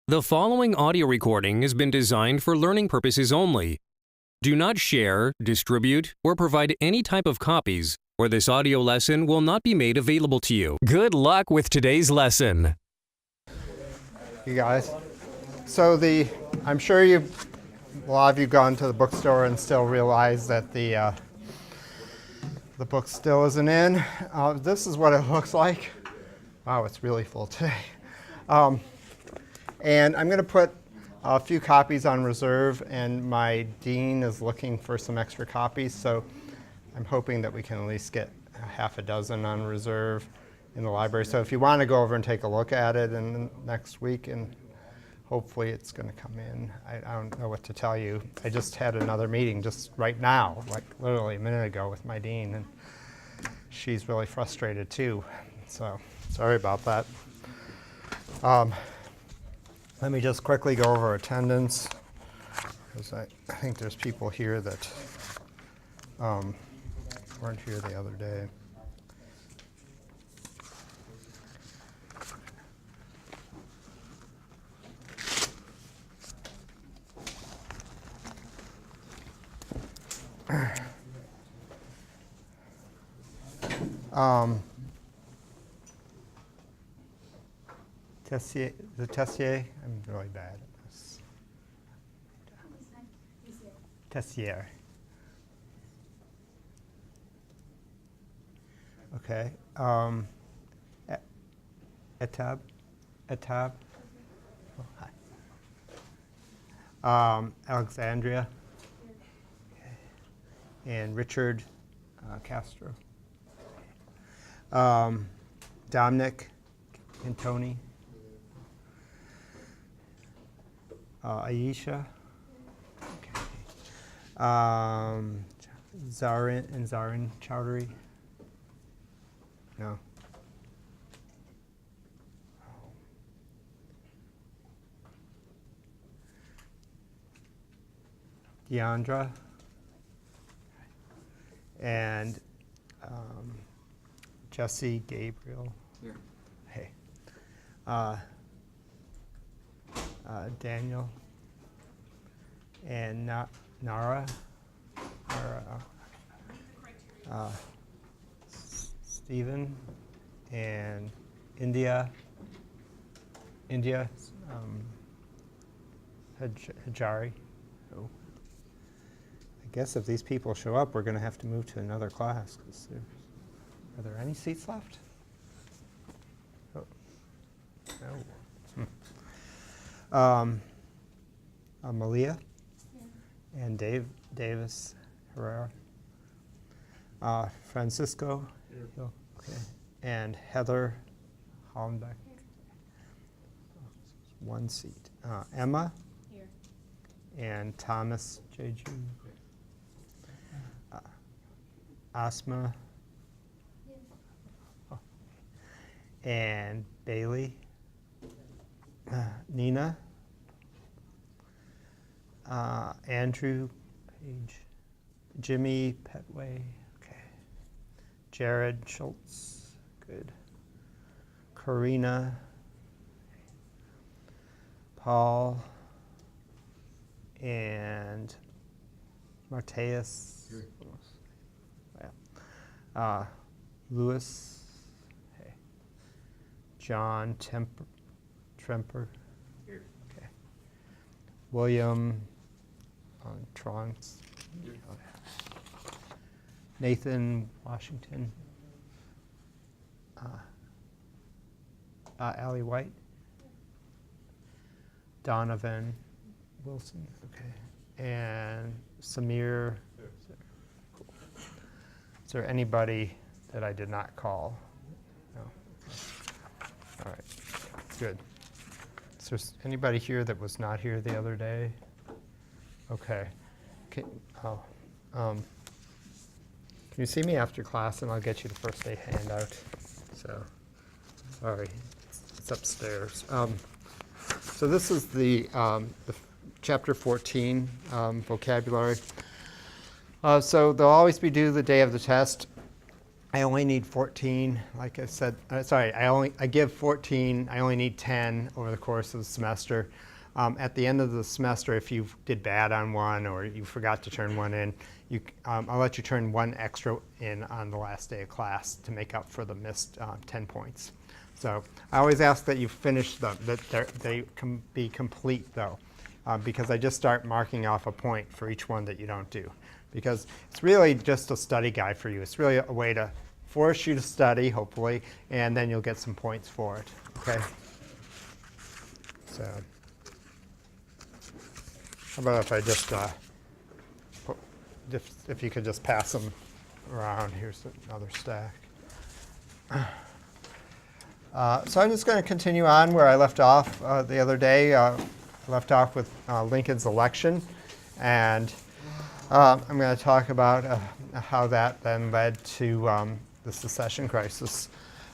The following audio recording has been designed for learning purposes only. Do not share, distribute, or provide any type of copies, or this audio lesson will not be made available to you. Good luck with today's lesson. You guys. So I'm sure a lot of you gone to the bookstore and still realize that the book still isn't in. This is what it looks like. Wow, it's really full today. And I'm going to put a few copies on reserve, and my dean is looking for some extra copies, so I'm hoping that we can at least get half a dozen on reserve in the library. So if you want to go over and take a look at it in next week, and hopefully it's going to come in. I don't know what to tell you. I just had another meeting just right now, like literally a minute ago, with my dean, and she's really frustrated too. So sorry about that. Let me just quickly go over attendance, because I think there's people here that weren't here the other day. Tessier, I'm really bad at this. Tessier. Okay. Etab. Oh, hi. Alexandria. Okay. And Richard Castro. Dominic and Tony. Aisha. Okay. Zarin Chowdhury. No. Deandra. And Jesse Gabriel. Here. Hey. Daniel. And Nara. Stephen. And India. Hajari. Oh. I guess if these people show up, we're going to have to move to another class. Are there any seats left? Oh. No. Malia. Yeah. And Davis Herrera. Francisco. Yeah. Okay. And Heather Hollenbeck. One seat. Emma. Here. And Thomas J. Jr. Asma. Yes. Oh. And Bailey. Nina. Andrew Page. Jimmy Petway. Okay. Jared Schultz. Good. Karina. Paul. And Marteus. Yeah. Lewis. Hey. John Tremper. Here. Okay. William Tronks. Nathan Washington. Allie White. Donovan Wilson. Okay. And Samir. Cool. Is there anybody that I did not call? No. All right. Good. Is there anybody here that was not here the other day? Okay. Can you see me after class, and I'll get you the first day handout. So, sorry, it's upstairs. So this is the chapter 14 vocabulary. So they'll always be due the day of the test. I only need 14, like I said, sorry, I give 14, I only need 10 over the course of the semester. At the end of the semester, if you did bad on one or you forgot to turn one in, I'll let you turn one extra in on the last day of class to make up for the missed 10 points. So I always ask that you finish them, that they can be complete though, because I just start marking off a point for each one that you don't do. Because it's really just a study guide for you. It's really a way to force you to study, hopefully, and then you'll get some points for it, okay? So, how about if I just, if you could just pass them around. Here's another stack. So I'm just going to continue on where I left off the other day. I left off with Lincoln's election, and I'm going to talk about how that then led to the secession crisis,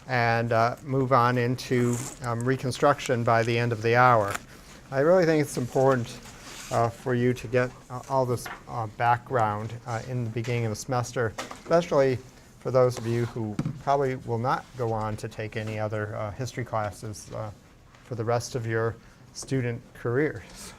and move on into Reconstruction by the end of the hour. I really think it's important for you to get all this background in the beginning of the semester, especially for those of you who probably will not go on to take any other history classes for the rest of your student careers.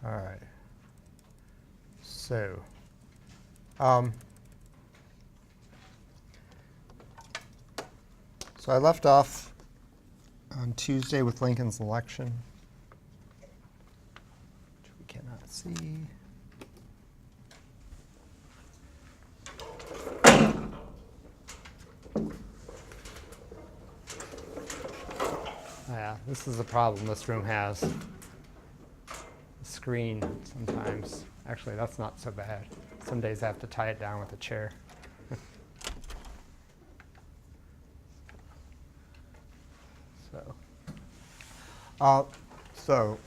All right. So, so I left off on Tuesday with Lincoln's election, which we cannot see. Yeah, this is the problem this room has. Screen sometimes. Actually, that's not so bad. Some days I have to tie it down with a chair. So,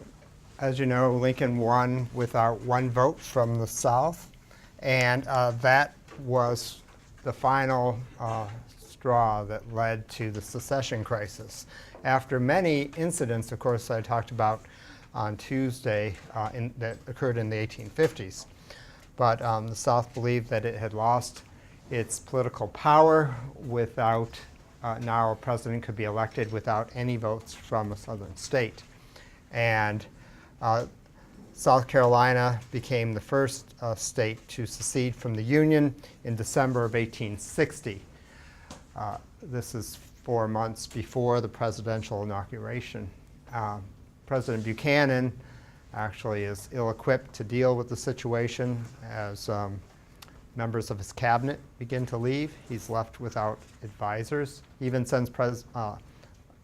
as you know, Lincoln won without one vote from the South, and that was the final straw that led to the secession crisis. After many incidents, of course, I talked about on Tuesday that occurred in the 1850s. But the South believed that it had lost its political power without, now a president could be elected without any votes from a southern state. And South Carolina became the first state to secede from the Union in December of 1860. This is 4 months before the presidential inauguration. President Buchanan actually is ill-equipped to deal with the situation as members of his cabinet begin to leave. He's left without advisors. He even sends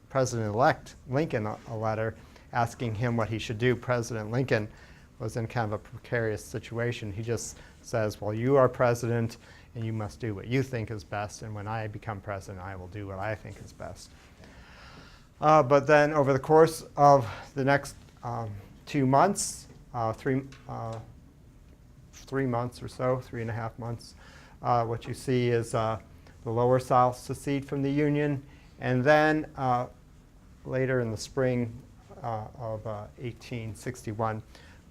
President-elect Lincoln a letter asking him what he should do. President Lincoln was in kind of a precarious situation. He just says, well, you are president and you must do what you think is best, and when I become president, I will do what I think is best. But then over the course of the next 2 months, 3 months or so, 3.5 months, what you see is the Lower South secede from the Union, and then later in the spring of 1861,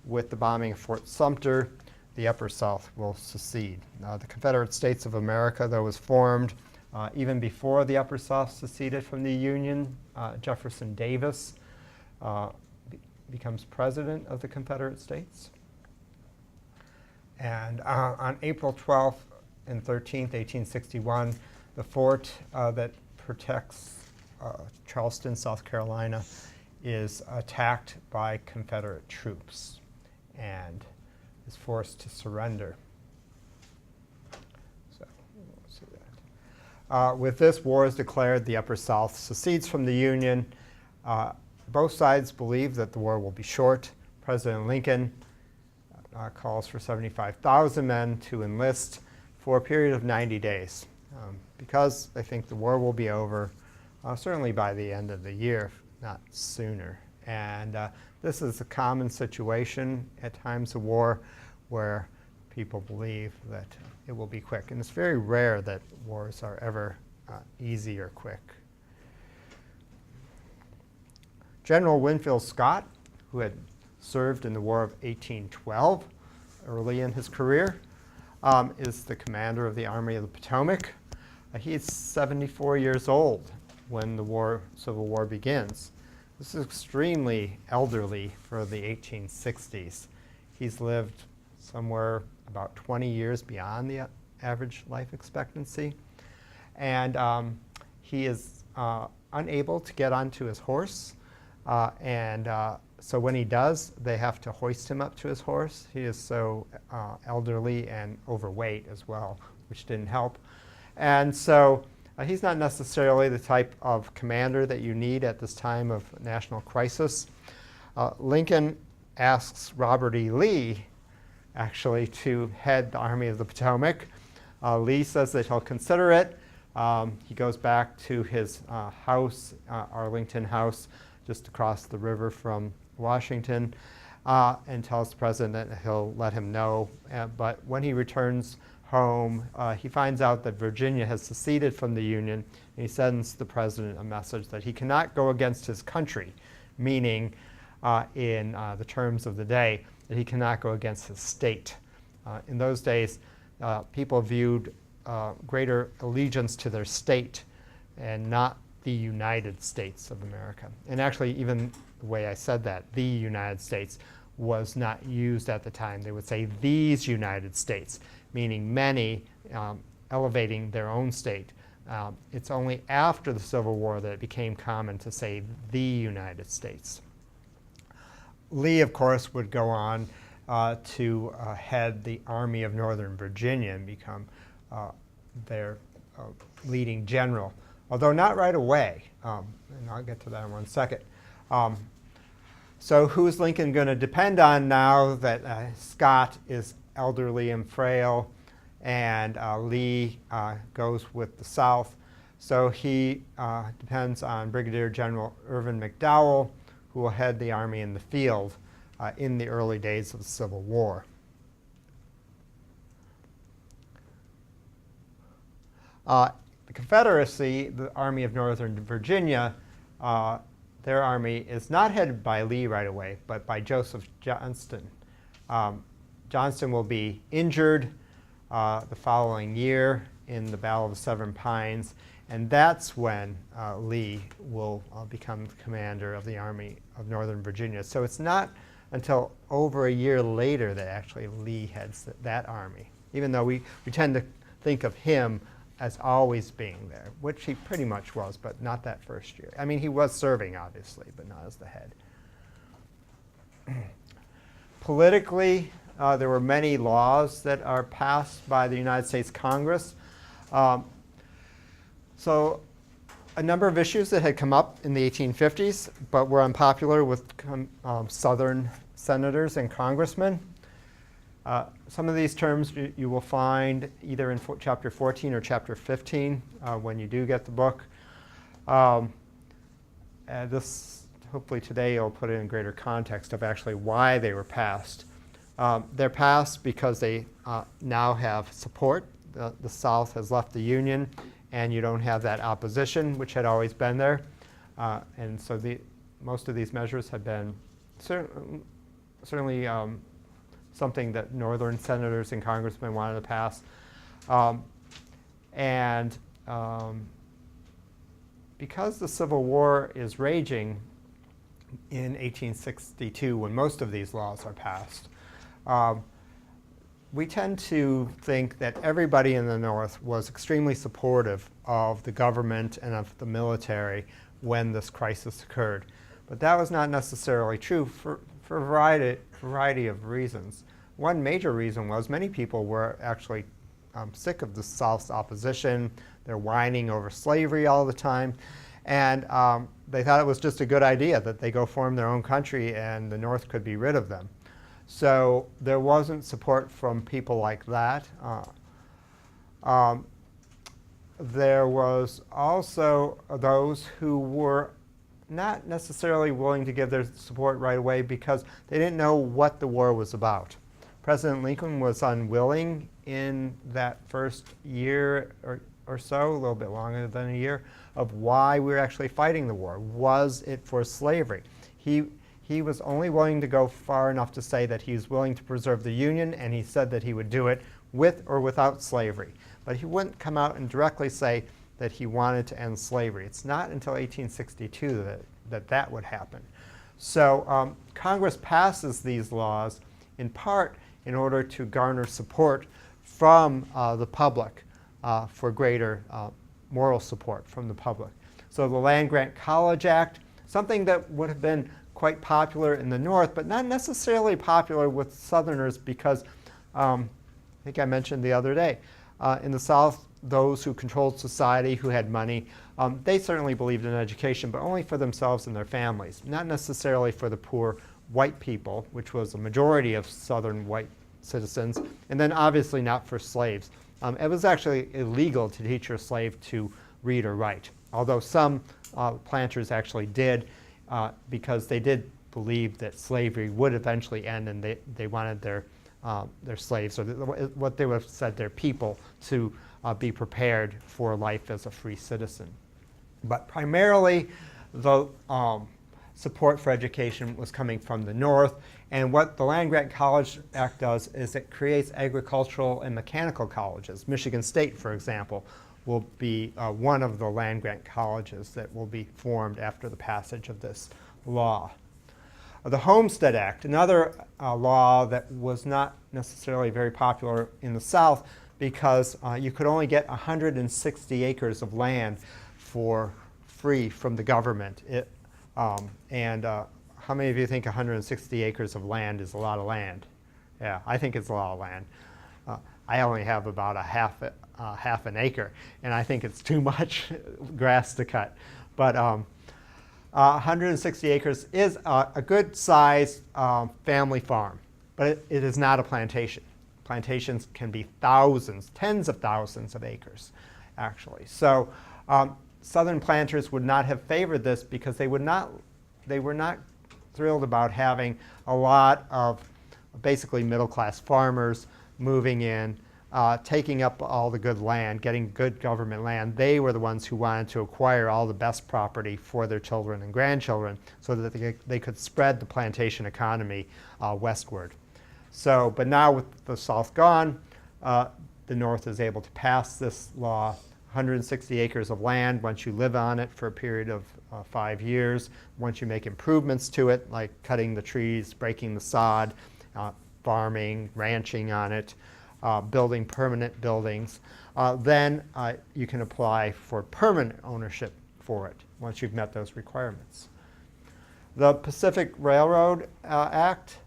with the bombing of Fort Sumter, the Upper South will secede. The Confederate States of America, though, was formed even before the Upper South seceded from the Union. Jefferson Davis becomes president of the Confederate States. And on April 12th and 13th, 1861, the fort that protects Charleston, South Carolina, is attacked by Confederate troops and is forced to surrender. So we'll see that. With this, war is declared. The Upper South secedes from the Union. Both sides believe that the war will be short. President Lincoln calls for 75,000 men to enlist for a period of 90 days because they think the war will be over certainly by the end of the year, if not sooner. And this is a common situation at times of war where people believe that it will be quick. And it's very rare that wars are ever easy or quick. General Winfield Scott, who had served in the War of 1812 early in his career, is the commander of the Army of the Potomac. He is 74 years old when the Civil War begins. This is extremely elderly for the 1860s. He's lived somewhere about 20 years beyond the average life expectancy. And he is unable to get onto his horse. So when he does, they have to hoist him up to his horse. He is so elderly and overweight as well, which didn't help. And so he's not necessarily the type of commander that you need at this time of national crisis. Lincoln asks Robert E. Lee, actually, to head the Army of the Potomac. Lee says that he'll consider it. He goes back to his house, Arlington House, just across the river from Washington, and tells the president that he'll let him know. But when he returns home, he finds out that Virginia has seceded from the Union, and he sends the president a message that he cannot go against his country, meaning in the terms of the day, that he cannot go against his state. In those days, people viewed greater allegiance to their state and not the United States of America. And actually, even the way I said that, the United States, was not used at the time. They would say these United States, meaning many, elevating their own state. It's only after the Civil War that it became common to say the United States. Lee, of course, would go on to head the Army of Northern Virginia and become their leading general, although not right away. And I'll get to that in one second. So who's Lincoln going to depend on now that Scott is elderly and frail and Lee goes with the South? So he depends on Brigadier General Irvin McDowell, who will head the army in the field in the early days of the Civil War. The Confederacy, the Army of Northern Virginia, their army is not headed by Lee right away, but by Joseph Johnston. Johnston will be injured the following year in the Battle of the Severn Pines, and that's when Lee will become the commander of the Army of Northern Virginia. So it's not until over a year later that actually Lee heads that army, even though we tend to think of him as always being there, which he pretty much was, but not that first year. I mean, he was serving, obviously, but not as the head. Politically, there were many laws that are passed by the United States Congress. So a number of issues that had come up in the 1850s, but were unpopular with Southern senators and congressmen. Some of these terms you will find either in chapter 14 or chapter 15 when you do get the book. This, hopefully today, I'll put it in greater context of actually why they were passed. They're passed because they now have support. The South has left the Union, and you don't have that opposition, which had always been there. And so most of these measures have been certainly something that Northern senators and congressmen wanted to pass. Because the Civil War is raging in 1862, when most of these laws are passed, we tend to think that everybody in the North was extremely supportive of the government and of the military when this crisis occurred. But that was not necessarily true for a variety of reasons. One major reason was many people were actually sick of the South's opposition. They're whining over slavery all the time. And they thought it was just a good idea that they go form their own country and the North could be rid of them. So there wasn't support from people like that. There was also those who were not necessarily willing to give their support right away because they didn't know what the war was about. President Lincoln was unwilling in that first year or so, a little bit longer than a year, of why we were actually fighting the war. Was it for slavery? He was only willing to go far enough to say that he was willing to preserve the Union, and he said that he would do it with or without slavery. But he wouldn't come out and directly say that he wanted to end slavery. It's not until 1862 that would happen. So Congress passes these laws in part in order to garner support from the public for greater moral support from the public. So the Land Grant College Act, something that would have been quite popular in the North, but not necessarily popular with Southerners because I think I mentioned the other day, in the South, those who controlled society, who had money, they certainly believed in education, but only for themselves and their families, not necessarily for the poor white people, which was a majority of Southern white citizens, and then obviously not for slaves. It was actually illegal to teach your slave to read or write, although some planters actually did because they did believe that slavery would eventually end and they wanted their slaves, or what they would have said, their people, to be prepared for life as a free citizen. But primarily, the support for education was coming from the North, and what the Land Grant College Act does is it creates agricultural and mechanical colleges. Michigan State, for example, will be one of the land grant colleges that will be formed after the passage of this law. The Homestead Act, another law that was not necessarily very popular in the South because you could only get 160 acres of land for free from the government. How many of you think 160 acres of land is a lot of land? Yeah, I think it's a lot of land. I only have about half an acre, and I think it's too much grass to cut. But 160 acres is a good sized family farm, but it is not a plantation. Plantations can be thousands, tens of thousands of acres, actually. So Southern planters would not have favored this because they were not thrilled about having a lot of basically middle-class farmers moving in, taking up all the good land, getting good government land. They were the ones who wanted to acquire all the best property for their children and grandchildren so that they could spread the plantation economy westward. So, but now with the South gone, the North is able to pass this law. 160 acres of land, once you live on it for a period of 5 years, once you make improvements to it, like cutting the trees, breaking the sod, farming, ranching on it, building permanent buildings, then you can apply for permanent ownership for it once you've met those requirements. The Pacific Railroad Act,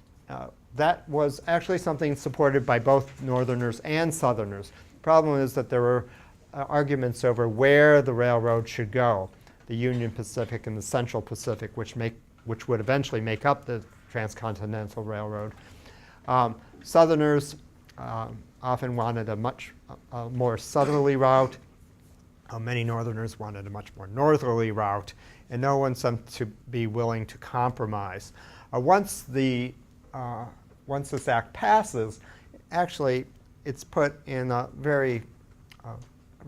that was actually something supported by both Northerners and Southerners. The problem is that there were arguments over where the railroad should go. the Union Pacific and the Central Pacific, which would eventually make up the Transcontinental Railroad. Southerners often wanted a much more southerly route. Many Northerners wanted a much more northerly route, and no one seemed to be willing to compromise. Once this act passes, actually, it's put in a very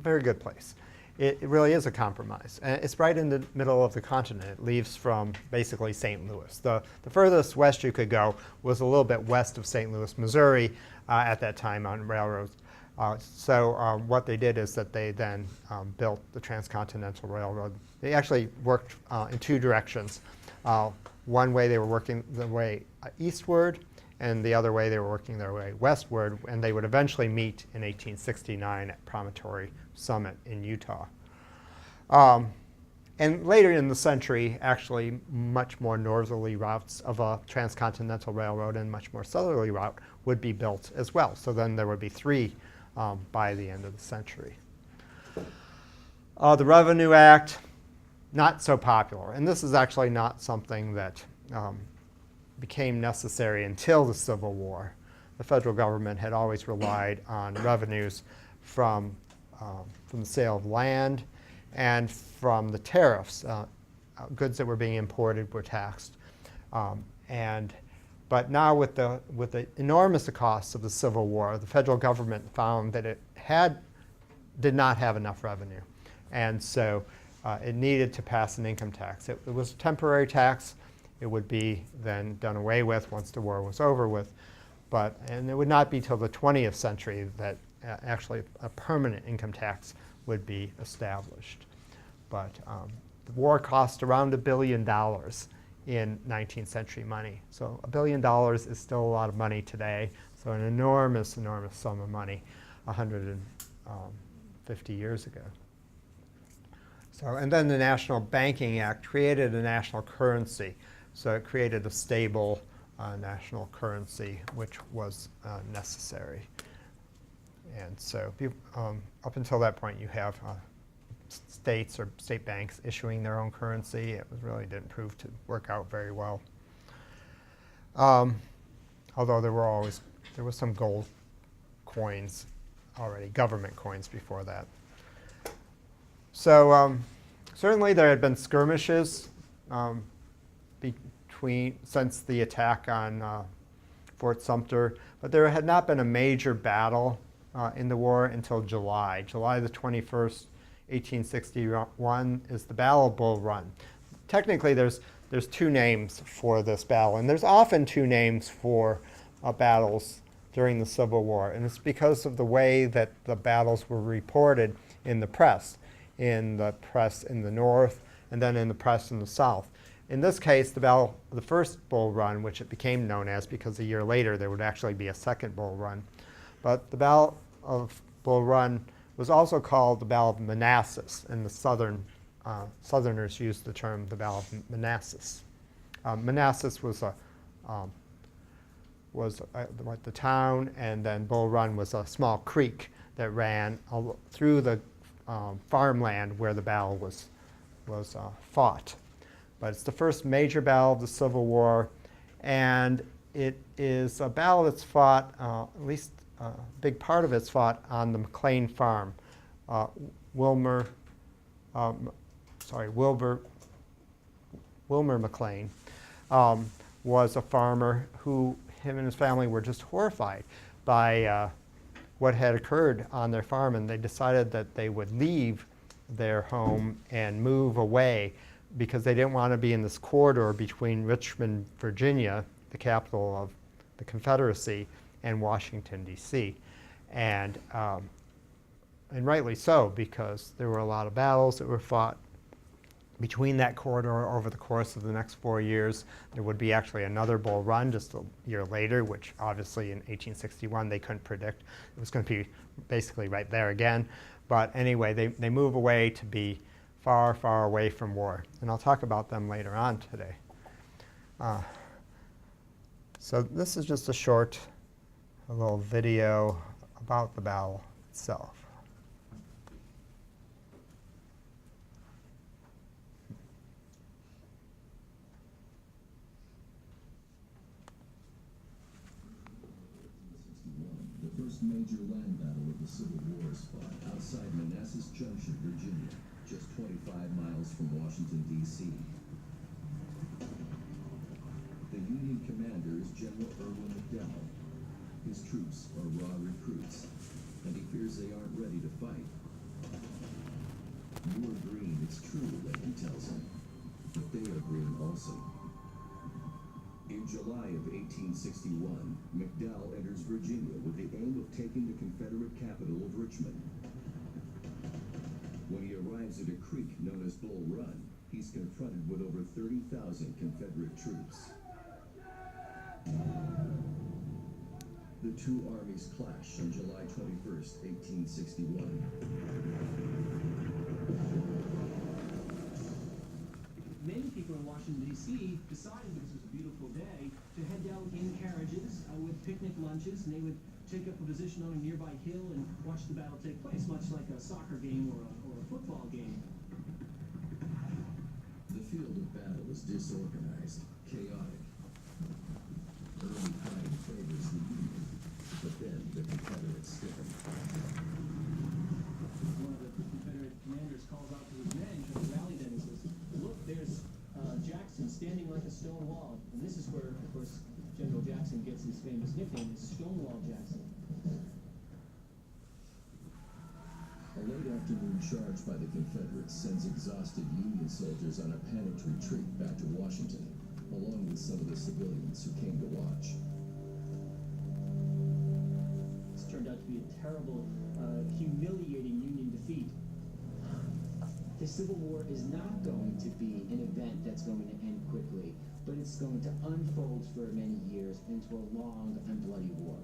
good place. It really is a compromise. And it's right in the middle of the continent. It leaves from basically St. Louis. The furthest west you could go was a little bit west of St. Louis, Missouri, at that time on railroads. So what they did is that they then built the Transcontinental Railroad. They actually worked in two directions. One way they were working their way eastward, and the other way they were working their way westward, and they would eventually meet in 1869 at Promontory Summit in Utah. And later in the century, actually much more northerly routes of a transcontinental railroad and much more southerly route would be built as well. So then there would be three by the end of the century. The Revenue Act, not so popular. And this is actually not something that became necessary until the Civil War. The federal government had always relied on revenues from the sale of land and from the tariffs. Goods that were being imported were taxed. But now with the enormous costs of the Civil War, the federal government found that it did not have enough revenue. And so it needed to pass an income tax. It was a temporary tax. It would be then done away with once the war was over with. And it would not be till the 20th century that actually a permanent income tax would be established. But the war cost around $1 billion in 19th century money. So $1 billion is still a lot of money today. So an enormous, enormous sum of money 150 years ago. So, and then the National Banking Act created a national currency. So it created a stable national currency, which was necessary. And so up until that point, you have states or state banks issuing their own currency. It really didn't prove to work out very well. Although there was some gold coins already, government coins before that. So certainly there had been skirmishes since the attack on Fort Sumter, but there had not been a major battle in the war until July. July the 21st, 1861 is the Battle of Bull Run. Technically, there's two names for this battle, and there's often two names for battles during the Civil War, and it's because of the way that the battles were reported in the press in the North and then in the press in the South. In this case, the first Bull Run, which it became known as because a year later there would actually be a second Bull Run, but the Battle of Bull Run was also called the Battle of Manassas, and the Southerners used the term the Battle of Manassas. Manassas was the town, and then Bull Run was a small creek that ran through the farmland where the battle was fought. But it's the first major battle of the Civil War, and it is a battle that's fought, at least a big part of it's fought on the McLean farm. Wilmer McLean was a farmer who, him and his family were just horrified by what had occurred on their farm, and they decided that they would leave their home and move away because they didn't want to be in this corridor between Richmond, Virginia, the capital of the Confederacy, and Washington, D.C. And rightly so, because there were a lot of battles that were fought between that corridor over the course of the next 4 years. There would be actually another Bull Run just a year later, which obviously in 1861 they couldn't predict. It was going to be basically right there again. But anyway, they move away to be far, far away from war. And I'll talk about them later on today. So this is just a little video about the battle itself. major land battle of the Civil War is fought outside Manassas Junction, Virginia, just 25 miles from Washington, D.C. The Union commander is General Irwin McDowell. His troops are raw recruits, and he fears they aren't ready to fight. "You are green, it's true," Lincoln tells him, "but they are green also." In July of 1861, McDowell enters Virginia with the aim of taking the Confederate capital of Richmond. When he arrives at a creek known as Bull Run, he's confronted with over 30,000 Confederate troops. The two armies clash on July 21st, 1861. Many people in Washington, D.C. decided this was a beautiful day to head down in carriages with picnic lunches, and they would take up a position on a nearby hill and watch the battle take place, much like a soccer game or a football game. The field of battle is disorganized, chaotic. Early fighting favors the Union, but then the Confederates stiffen. One of the Confederate commanders calls out to his men to rally them and says, "Look, there's Jackson standing like a stone wall." And this is where, of course, General Jackson gets his famous nickname, Stonewall Jackson. A late afternoon charge by the Confederates sends exhausted Union soldiers on a panicked retreat back to Washington, along with some of the civilians who came to watch. This turned out to be a terrible, humiliating Union defeat. The Civil War is not going to be an event that's going to end quickly, but it's going to unfold for many years into a long and bloody war.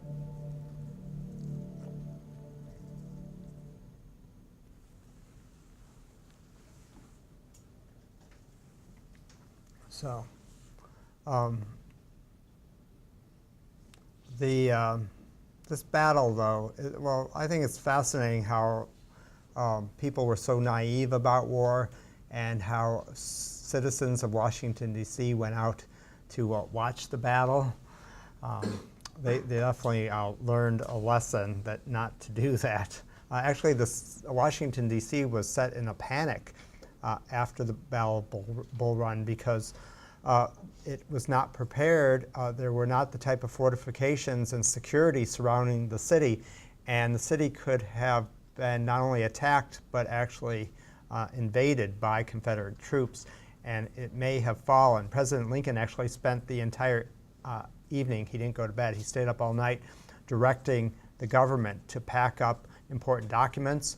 So, this battle, though, well, I think it's fascinating how people were so naive about war, and how citizens of Washington, D.C. went out to watch the battle. They definitely learned a lesson that not to do that. Actually, Washington, D.C. was set in a panic after the Battle of Bull Run, because it was not prepared. There were not the type of fortifications and security surrounding the city, and the city could have been not only attacked but actually invaded by Confederate troops, and it may have fallen. President Lincoln actually spent the entire evening, he didn't go to bed, he stayed up all night directing the government to pack up important documents.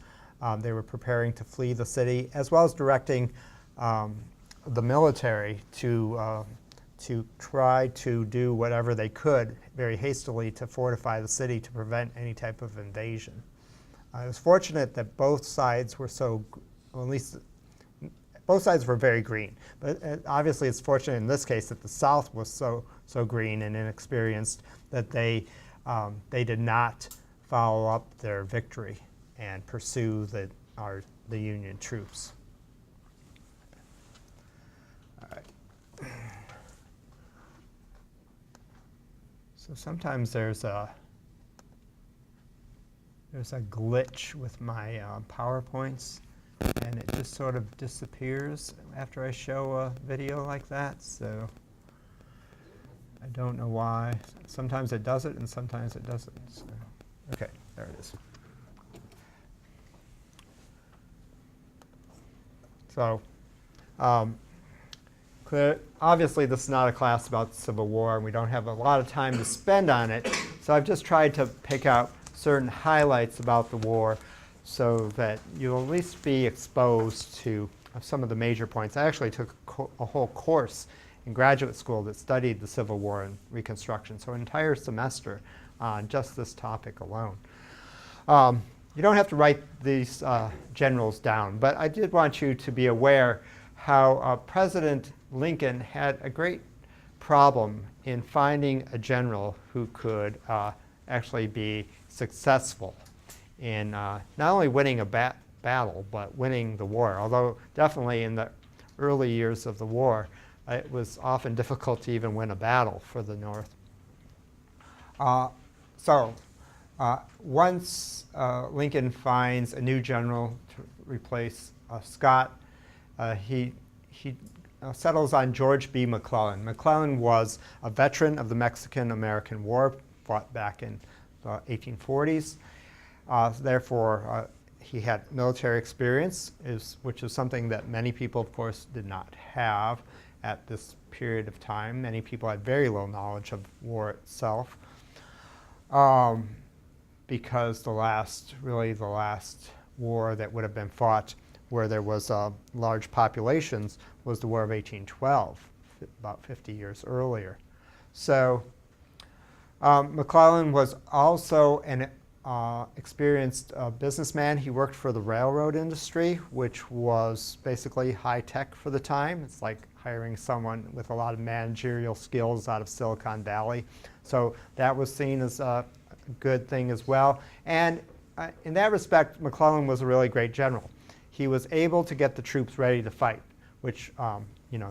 They were preparing to flee the city, as well as directing the military to try to do whatever they could very hastily to fortify the city to prevent any type of invasion. It was fortunate that both sides were well, at least both sides were very green. But obviously it's fortunate in this case that the South was so green and inexperienced that they did not follow up their victory and pursue the Union troops. All right. So sometimes there's a glitch with my PowerPoints, and it just sort of disappears after I show a video like that. So I don't know why. Sometimes it does it, and sometimes it doesn't. So, okay, there it is. So obviously this is not a class about the Civil War, and we don't have a lot of time to spend on it. So I've just tried to pick out certain highlights about the war so that you'll at least be exposed to some of the major points. I actually took a whole course in graduate school that studied the Civil War and Reconstruction, so an entire semester on just this topic alone. You don't have to write these generals down, but I did want you to be aware how President Lincoln had a great problem in finding a general who could actually be successful in not only winning a battle, but winning the war. Although definitely in the early years of the war, it was often difficult to even win a battle for the North. Once Lincoln finds a new general to replace Scott, he settles on George B. McClellan. McClellan was a veteran of the Mexican-American War, fought back in the 1840s. Therefore, he had military experience, which is something that many people, of course, did not have at this period of time. Many people had very low knowledge of war itself, because the last war that would have been fought where there was large populations was the War of 1812, about 50 years earlier. So McClellan was also an experienced businessman. He worked for the railroad industry, which was basically high tech for the time. It's like hiring someone with a lot of managerial skills out of Silicon Valley. So that was seen as a good thing as well. And in that respect, McClellan was a really great general. He was able to get the troops ready to fight, which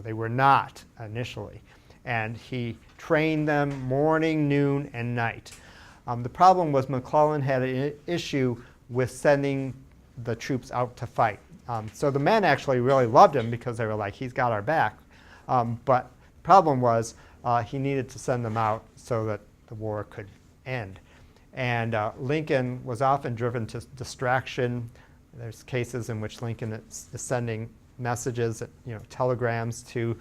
they were not initially. And he trained them morning, noon, and night. The problem was McClellan had an issue with sending the troops out to fight. So the men actually really loved him because they were like, he's got our back. But the problem was he needed to send them out so that the war could end. And Lincoln was often driven to distraction. There's cases in which Lincoln is sending messages, telegrams to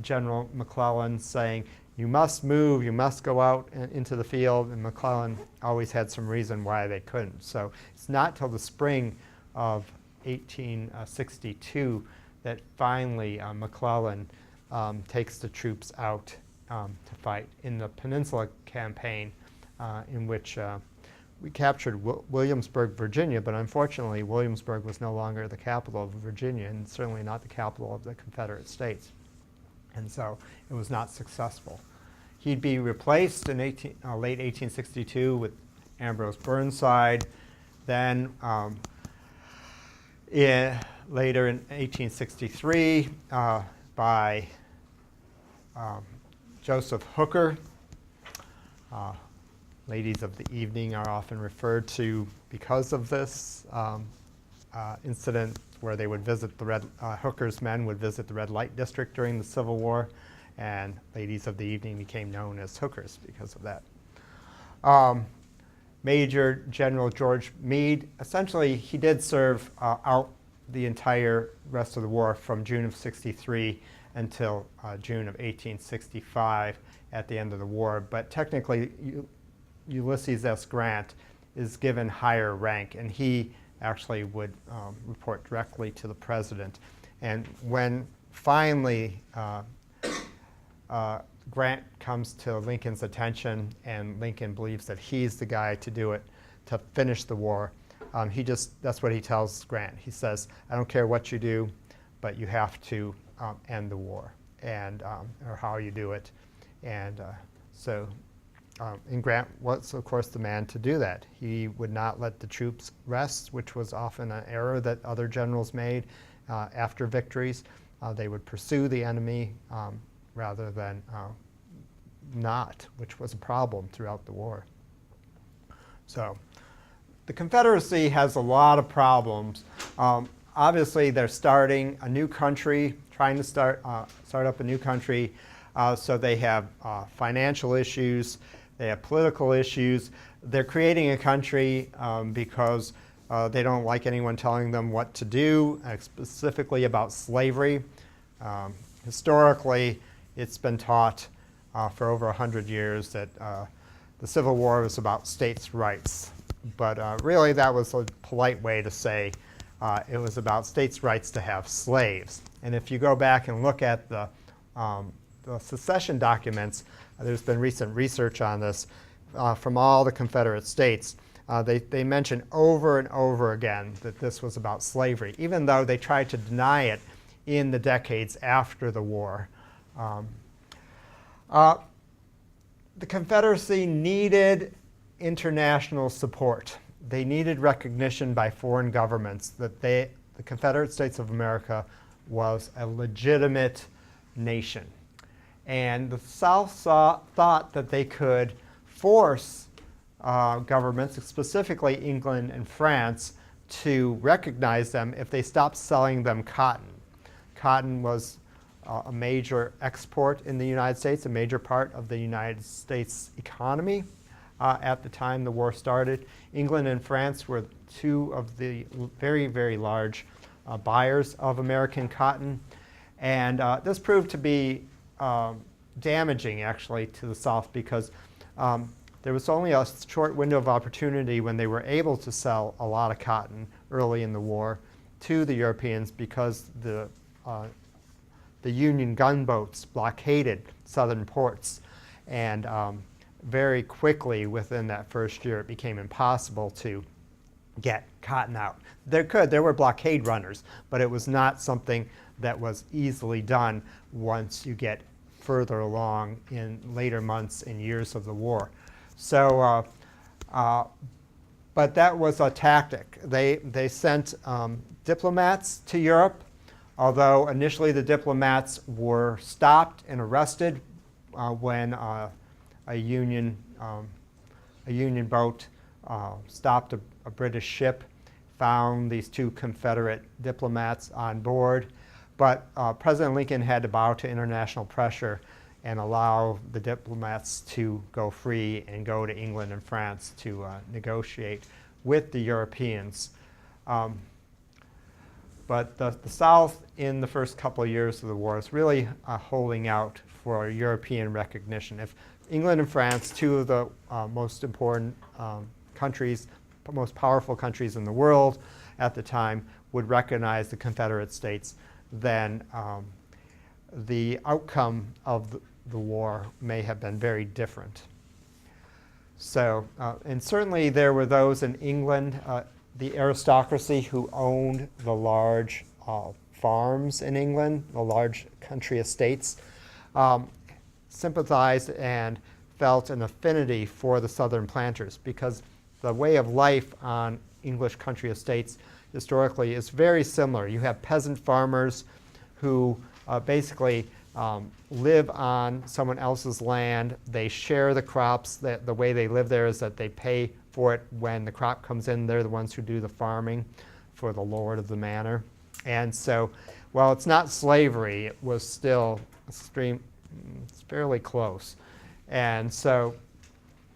General McClellan saying, you must move, you must go out into the field, and McClellan always had some reason why they couldn't. So it's not till the spring of 1862 that finally McClellan takes the troops out to fight in the Peninsula Campaign, in which we captured Williamsburg, Virginia, but unfortunately Williamsburg was no longer the capital of Virginia and certainly not the capital of the Confederate States. And so it was not successful. He'd be replaced in late 1862 with Ambrose Burnside. Then later in 1863 by Joseph Hooker. Ladies of the evening are often referred to because of this incident where they would visit Hooker's men would visit the red light district during the Civil War, and ladies of the evening became known as hookers because of that. Major General George Meade, essentially he did serve out the entire rest of the war from June of '63 until June of 1865 at the end of the war, but technically Ulysses S. Grant is given higher rank, and he actually would report directly to the president. And when finally Grant comes to Lincoln's attention and Lincoln believes that he's the guy to do it, to finish the war, that's what he tells Grant. He says, I don't care what you do, but you have to end the war, and or how you do it. And and Grant was, of course, the man to do that. He would not let the troops rest, which was often an error that other generals made after victories. They would pursue the enemy rather than not, which was a problem throughout the war. So the Confederacy has a lot of problems. Obviously, they're starting a new country, trying to start up a new country. So they have financial issues. They have political issues. They're creating a country because they don't like anyone telling them what to do, specifically about slavery. Historically, it's been taught for over 100 years that the Civil War was about states' rights. But really, that was a polite way to say it was about states' rights to have slaves. And if you go back and look at the secession documents, there's been recent research on this from all the Confederate states. They mention over and over again that this was about slavery, even though they tried to deny it in the decades after the war. The Confederacy needed international support. They needed recognition by foreign governments that the Confederate States of America was a legitimate nation. And the South thought that they could force governments, specifically England and France, to recognize them if they stopped selling them cotton. Cotton was a major export in the United States, a major part of the United States economy at the time the war started. England and France were two of the very, very large buyers of American cotton. And this proved to be damaging, actually, to the South because there was only a short window of opportunity when they were able to sell a lot of cotton early in the war to the Europeans because the Union gunboats blockaded southern ports. And very quickly, within that first year, it became impossible to get cotton out. There were blockade runners, but it was not something that was easily done once you get further along in later months and years of the war. So, but that was a tactic. They sent diplomats to Europe, although initially the diplomats were stopped and arrested when a Union boat stopped a British ship, found these two Confederate diplomats on board. But President Lincoln had to bow to international pressure and allow the diplomats to go free and go to England and France to negotiate with the Europeans. But the South, in the first couple of years of the war, is really holding out for European recognition. If England and France, two of the most important countries, most powerful countries in the world at the time, would recognize the Confederate States, then the outcome of the war may have been very different. So, and certainly there were those in England, the aristocracy who owned the large farms in England, the large country estates, sympathized and felt an affinity for the Southern planters because the way of life on English country estates historically is very similar. You have peasant farmers who basically live on someone else's land. They share the crops. The way they live there is that they pay for it when the crop comes in. They're the ones who do the farming for the lord of the manor. And so, while it's not slavery, it was still it's fairly close. And so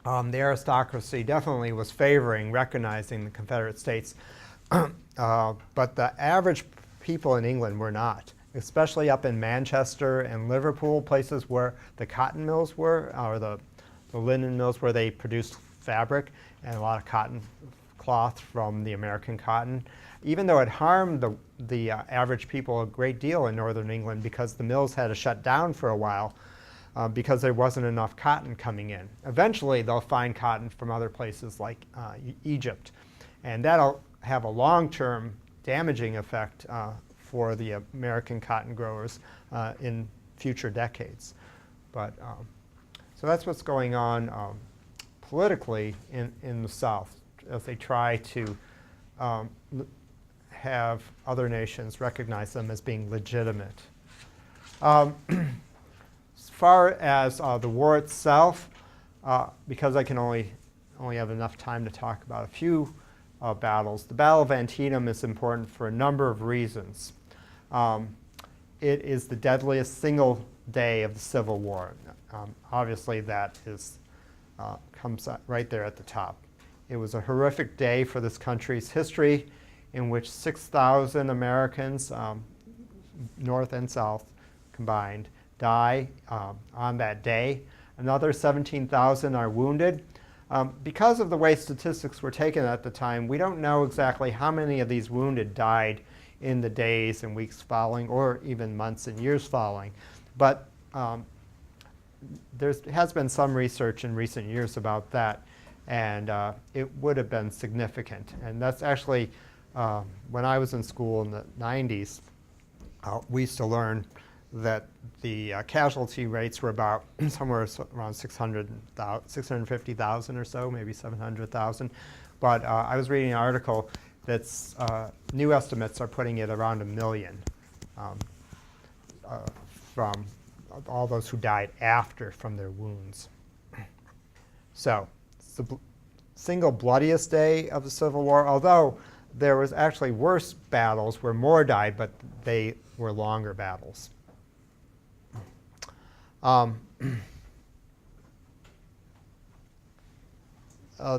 the aristocracy definitely was favoring recognizing the Confederate States. But the average people in England were not, especially up in Manchester and Liverpool, places where the cotton mills were, or the linen mills where they produced fabric and a lot of cotton cloth from the American cotton. Even though it harmed the average people a great deal in northern England because the mills had to shut down for a while because there wasn't enough cotton coming in. Eventually, they'll find cotton from other places like Egypt, and that'll have a long-term damaging effect for the American cotton growers in future decades. But so that's what's going on politically in the South as they try to have other nations recognize them as being legitimate. As far as the war itself, because I can only have enough time to talk about a few battles, the Battle of Antietam is important for a number of reasons. It is the deadliest single day of the Civil War. Obviously, that comes right there at the top. It was a horrific day for this country's history in which 6,000 Americans, North and South combined, die on that day. Another 17,000 are wounded. Because of the way statistics were taken at the time, we don't know exactly how many of these wounded died in the days and weeks following, or even months and years following. But there has been some research in recent years about that, and it would have been significant. And that's actually, when I was in school in the 90s, we used to learn that the casualty rates were about somewhere around 650,000 or so, maybe 700,000. But I was reading an article that's new estimates are putting it around 1 million from all those who died from their wounds. So it's single bloodiest day of the Civil War, although there was actually worse battles where more died, but they were longer battles.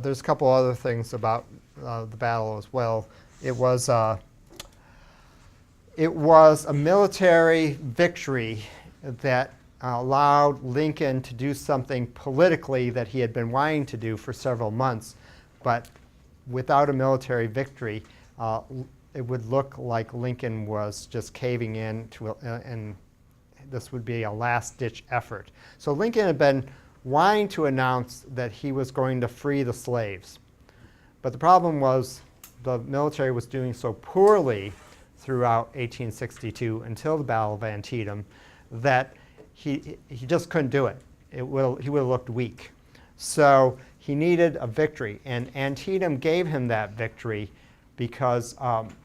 There's a couple other things about the battle as well. It was a military victory that allowed Lincoln to do something politically that he had been wanting to do for several months. But without a military victory, it would look like Lincoln was just caving in to, and this would be a last-ditch effort. So Lincoln had been wanting to announce that he was going to free the slaves. But the problem was the military was doing so poorly throughout 1862 until the Battle of Antietam that he just couldn't do it. He would have looked weak. So he needed a victory, and Antietam gave him that victory because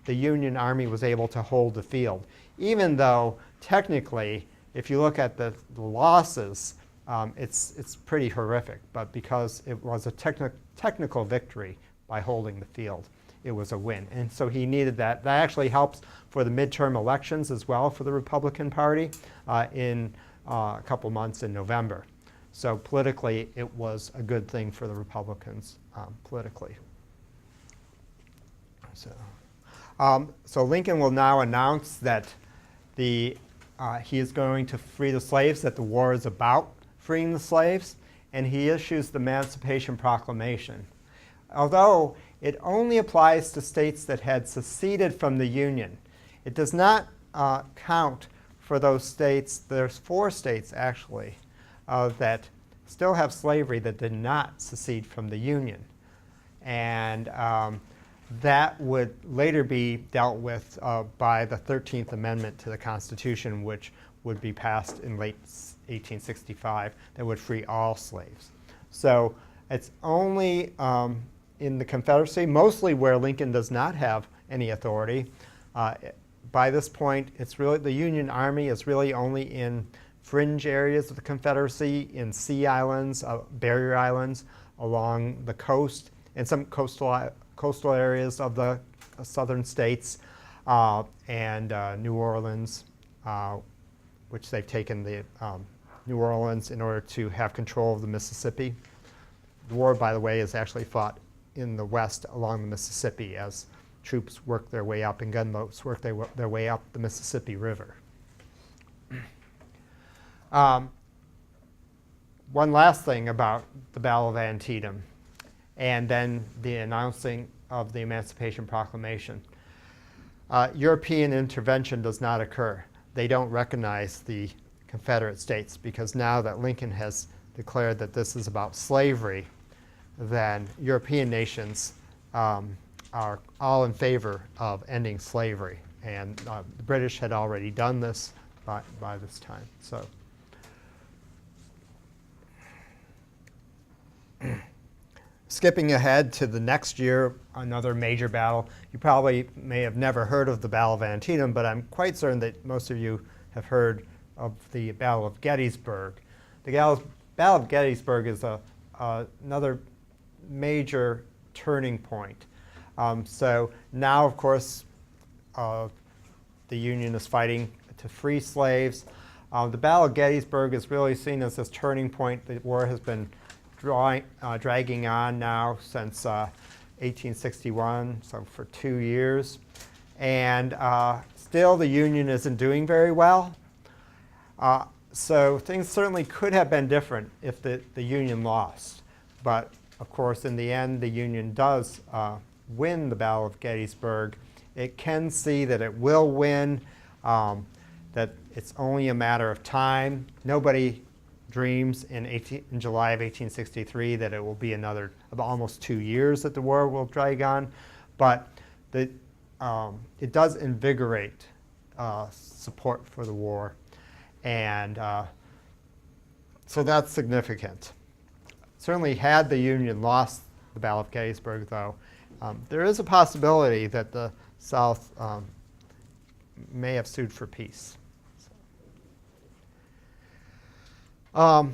the Union Army was able to hold the field. Even though technically, if you look at the losses, it's pretty horrific, but because it was a technical victory by holding the field, it was a win. And so he needed that. That actually helps for the midterm elections as well for the Republican Party in a couple months in November. So politically, it was a good thing for the Republicans politically. So Lincoln will now announce that he is going to free the slaves, that the war is about freeing the slaves, and he issues the Emancipation Proclamation. Although it only applies to states that had seceded from the Union, it does not count for those states. There's 4 states, actually, that still have slavery that did not secede from the Union. And that would later be dealt with by the 13th Amendment to the Constitution, which would be passed in late 1865, that would free all slaves. So it's only in the Confederacy, mostly where Lincoln does not have any authority. By this point, it's really the Union Army is really only in fringe areas of the Confederacy, in sea islands, barrier islands along the coast, and some coastal areas of the southern states, and New Orleans, which they've taken the New Orleans in order to have control of the Mississippi. The war, by the way, is actually fought in the west along the Mississippi as troops work their way up and gunboats work their way up the Mississippi River. One last thing about the Battle of Antietam and then the announcing of the Emancipation Proclamation. European intervention does not occur. They don't recognize the Confederate States because now that Lincoln has declared that this is about slavery, then European nations are all in favor of ending slavery. And the British had already done this by this time. So, skipping ahead to the next year, another major battle. You probably may have never heard of the Battle of Antietam, but I'm quite certain that most of you have heard of the Battle of Gettysburg. The Battle of Gettysburg is another major turning point. So now, of course, the Union is fighting to free slaves. The Battle of Gettysburg is really seen as this turning point. The war has been dragging on now since 1861, so for 2 years. And still the Union isn't doing very well. So things certainly could have been different if the Union lost. But of course, in the end, the Union does win the Battle of Gettysburg. It can see that it will win, that it's only a matter of time. Nobody dreams in July of 1863 that it will be another almost 2 years that the war will drag on. But it does invigorate support for the war. And so that's significant. Certainly had the Union lost the Battle of Gettysburg, though, there is a possibility that the South may have sued for peace. The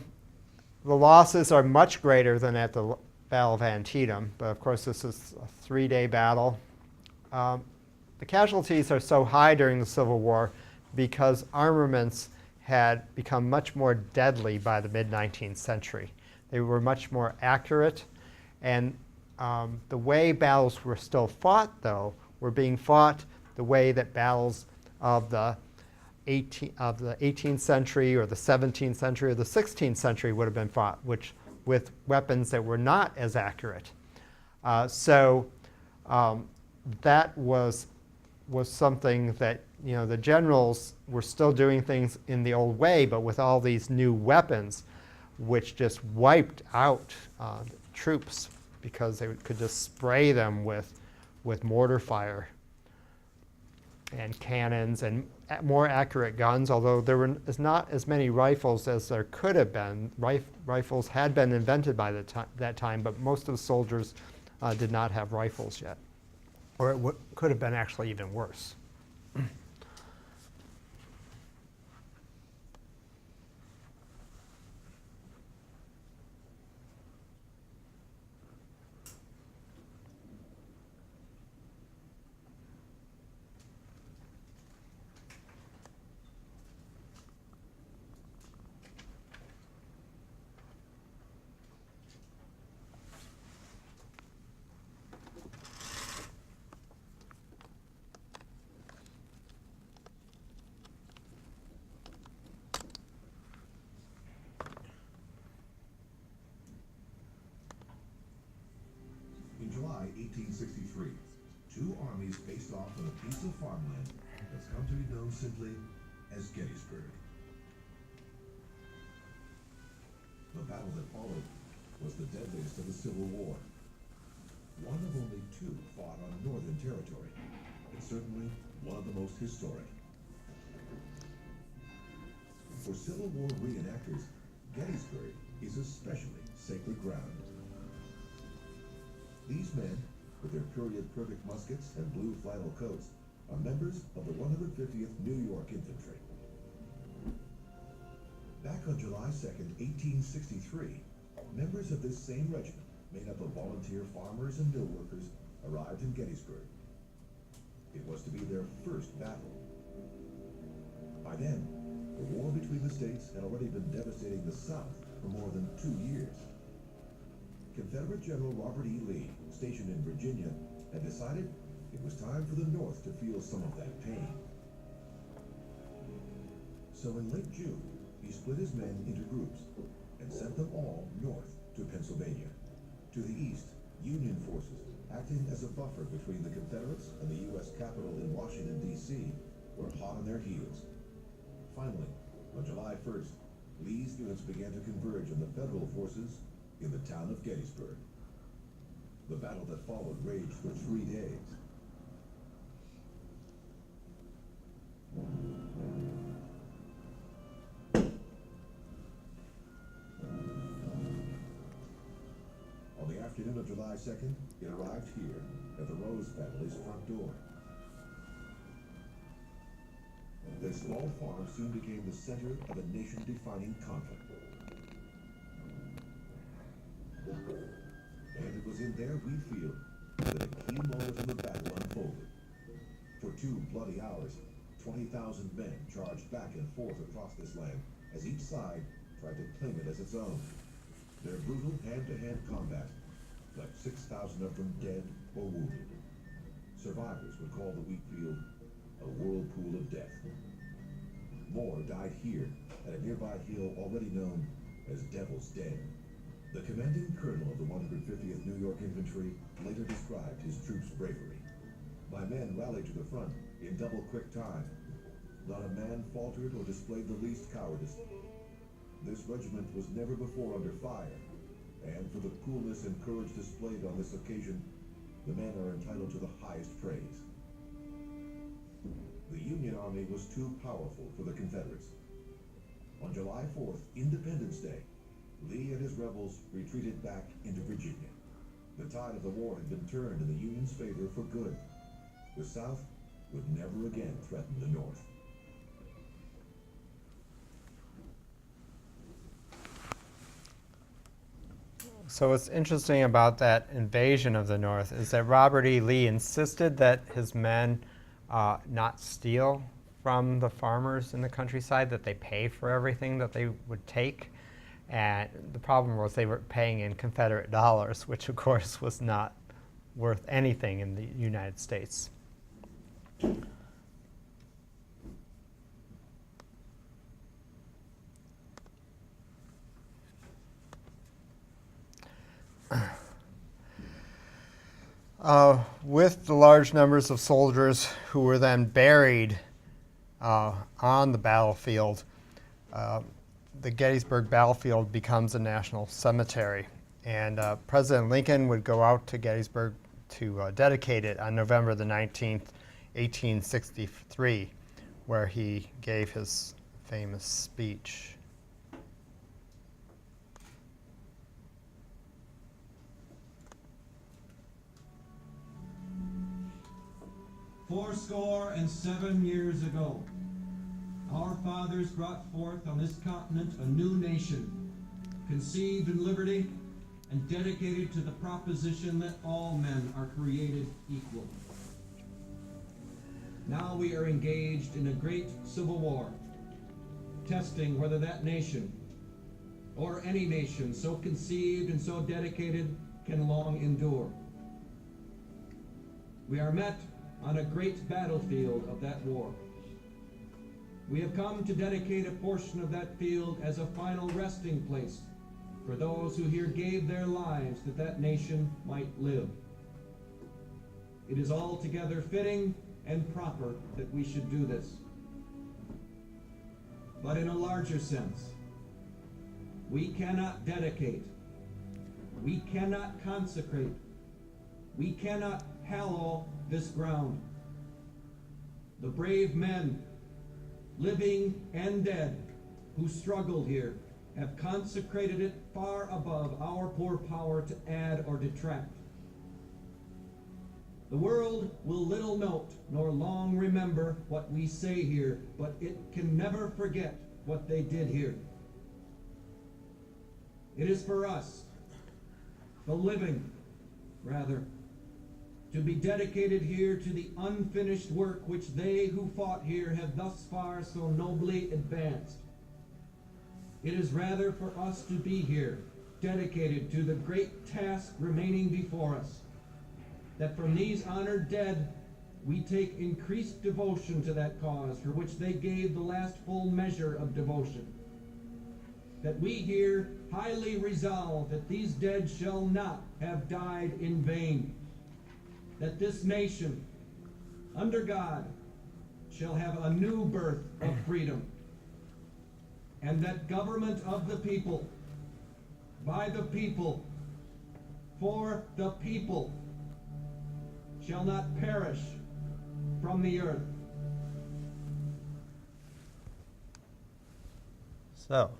losses are much greater than at the Battle of Antietam, but of course this is a 3-day battle. The casualties are so high during the Civil War because armaments had become much more deadly by the mid-19th century. They were much more accurate, and the way battles were still fought, though, were being fought the way that battles of the 18th century or the 17th century or the 16th century would have been fought, which with weapons that were not as accurate. That was something that, you know, the generals were still doing things in the old way, but with all these new weapons, which just wiped out troops because they could just spray them with mortar fire and cannons and more accurate guns, although there were not as many rifles as there could have been. Rifles had been invented by that time, but most of the soldiers did not have rifles yet. Or it could have been actually even worse. In July 1863, two armies faced off on a piece of farmland that's come to be known simply as Gettysburg. The battle that followed was the deadliest of the Civil War. One of only two fought on Northern territory, and certainly one of the most historic. For Civil War reenactors, Gettysburg is especially sacred ground. These men, with their period-perfect muskets and blue flannel coats, are members of the 150th New York Infantry. Back on July 2nd, 1863, members of this same regiment, made up of volunteer farmers and mill workers, arrived in Gettysburg. It was to be their first battle. By then, the war between the states had already been devastating the South for more than 2 years. Confederate General Robert E. Lee, stationed in Virginia, had decided it was time for the North to feel some of that pain. So in late June, he split his men into groups and sent them all north to Pennsylvania. To the east, Union forces, acting as a buffer between the Confederates and the U.S. Capitol in Washington, D.C., were hot on their heels. Finally, on July 1st, Lee's units began to converge on the Federal forces in the town of Gettysburg. The battle that followed raged for 3 days. On the afternoon of July 2nd, it arrived here at the Rose family's front door. Their small farm soon became the center of a nation-defining conflict. And it was in their wheat field that a key moment in the battle unfolded. For 2 bloody hours, 20,000 men charged back and forth across this land as each side tried to claim it as its own. Their brutal hand-to-hand combat left 6,000 of them dead or wounded. Survivors would call the wheat field a whirlpool of death. More died here at a nearby hill already known as Devil's Den. The commanding colonel of the 150th New York Infantry later described his troops' bravery. My men rallied to the front in double-quick time. Not a man faltered or displayed the least cowardice. This regiment was never before under fire, and for the coolness and courage displayed on this occasion, the men are entitled to the highest praise. The Union Army was too powerful for the Confederates. On July 4th, Independence Day, Lee and his rebels retreated back into Virginia. The tide of the war had been turned in the Union's favor for good. The South would never again threaten the North. So what's interesting about that invasion of the North is that Robert E. Lee insisted that his men not steal from the farmers in the countryside, that they pay for everything that they would take. And the problem was they were paying in Confederate dollars, which of course was not worth anything in the United States. With the large numbers of soldiers who were then buried on the battlefield, the Gettysburg battlefield becomes a national cemetery. And President Lincoln would go out to Gettysburg to dedicate it on November the 19th, 1863, where he gave his famous speech. "47 years ago, our fathers brought forth on this continent a new nation, conceived in liberty and dedicated to the proposition that all men are created equal. Now we are engaged in a great civil war, testing whether that nation, or any nation so conceived and so dedicated, can long endure. We are met on a great battlefield of that war. We have come to dedicate a portion of that field as a final resting place for those who here gave their lives that that nation might live. It is altogether fitting and proper that we should do this. But in a larger sense, we cannot dedicate, we cannot consecrate, we cannot hallow this ground. The brave men, living and dead, who struggled here have consecrated it far above our poor power to add or detract. The world will little note nor long remember what we say here, but it can never forget what they did here. It is for us, the living, rather, to be dedicated here to the unfinished work which they who fought here have thus far so nobly advanced. It is rather for us to be here, dedicated to the great task remaining before us, that from these honored dead we take increased devotion to that cause for which they gave the last full measure of devotion. That we here highly resolve that these dead shall not have died in vain, that this nation, under God, shall have a new birth of freedom, and that government of the people, by the people, for the people, shall not perish from the earth. So,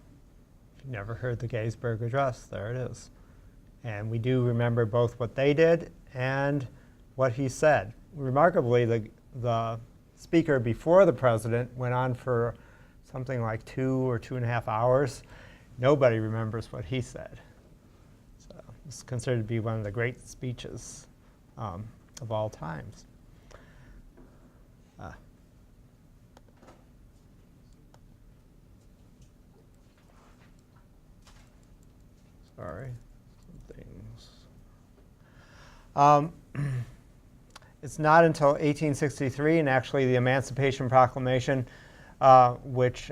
if you've never heard the Gettysburg Address, there it is. And we do remember both what they did and what he said. Remarkably, the speaker before the president went on for something like 2 or 2.5 hours. Nobody remembers what he said. So it's considered to be one of the great speeches of all times. Sorry, some things. It's not until 1863, and actually the Emancipation Proclamation, which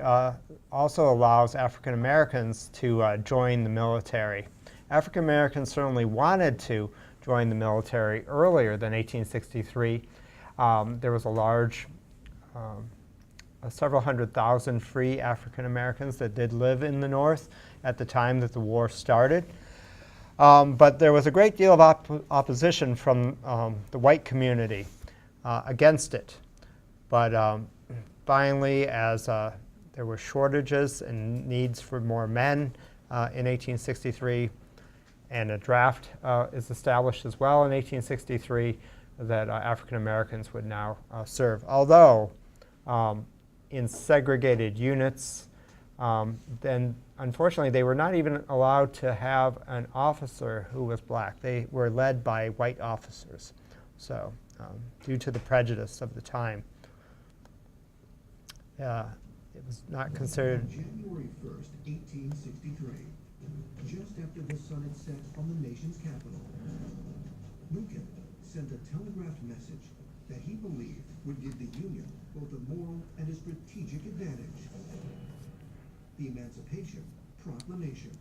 also allows African Americans to join the military. African Americans certainly wanted to join the military earlier than 1863. There was a large, several 100,000 free African Americans that did live in the North at the time that the war started. But there was a great deal of opposition from the white community against it. But finally, as there were shortages and needs for more men in 1863, and a draft is established as well in 1863 that African Americans would now serve. Although in segregated units, Then, unfortunately, they were not even allowed to have an officer who was black. They were led by white officers, so due to the prejudice of the time. It was not considered. On January 1st, 1863, just after the sun had set on the nation's capital, Lincoln sent a telegraphed message that he believed would give the Union both a moral and a strategic advantage. The Emancipation Proclamation.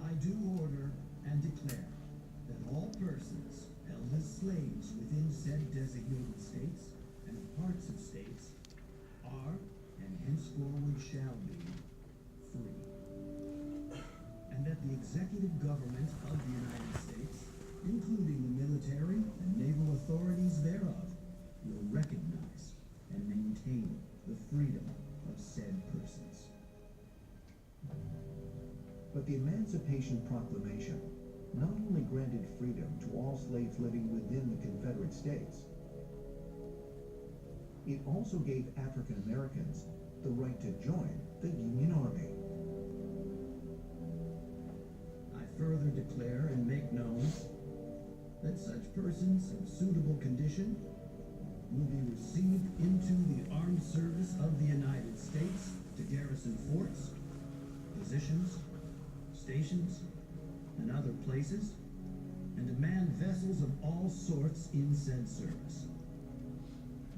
I do order and declare that all persons held as slaves within said designated states and parts of states are and henceforward shall be free, and that the executive government of the United States, including the military and naval authorities thereof, will recognize and maintain the freedom of said persons. But the Emancipation Proclamation not only granted freedom to all slaves living within the Confederate States, it also gave African Americans the right to join the Union Army. I further declare and make known that such persons of suitable condition will be received into the armed service of the United States to garrison forts, positions, stations, and other places, and to man vessels of all sorts in said service.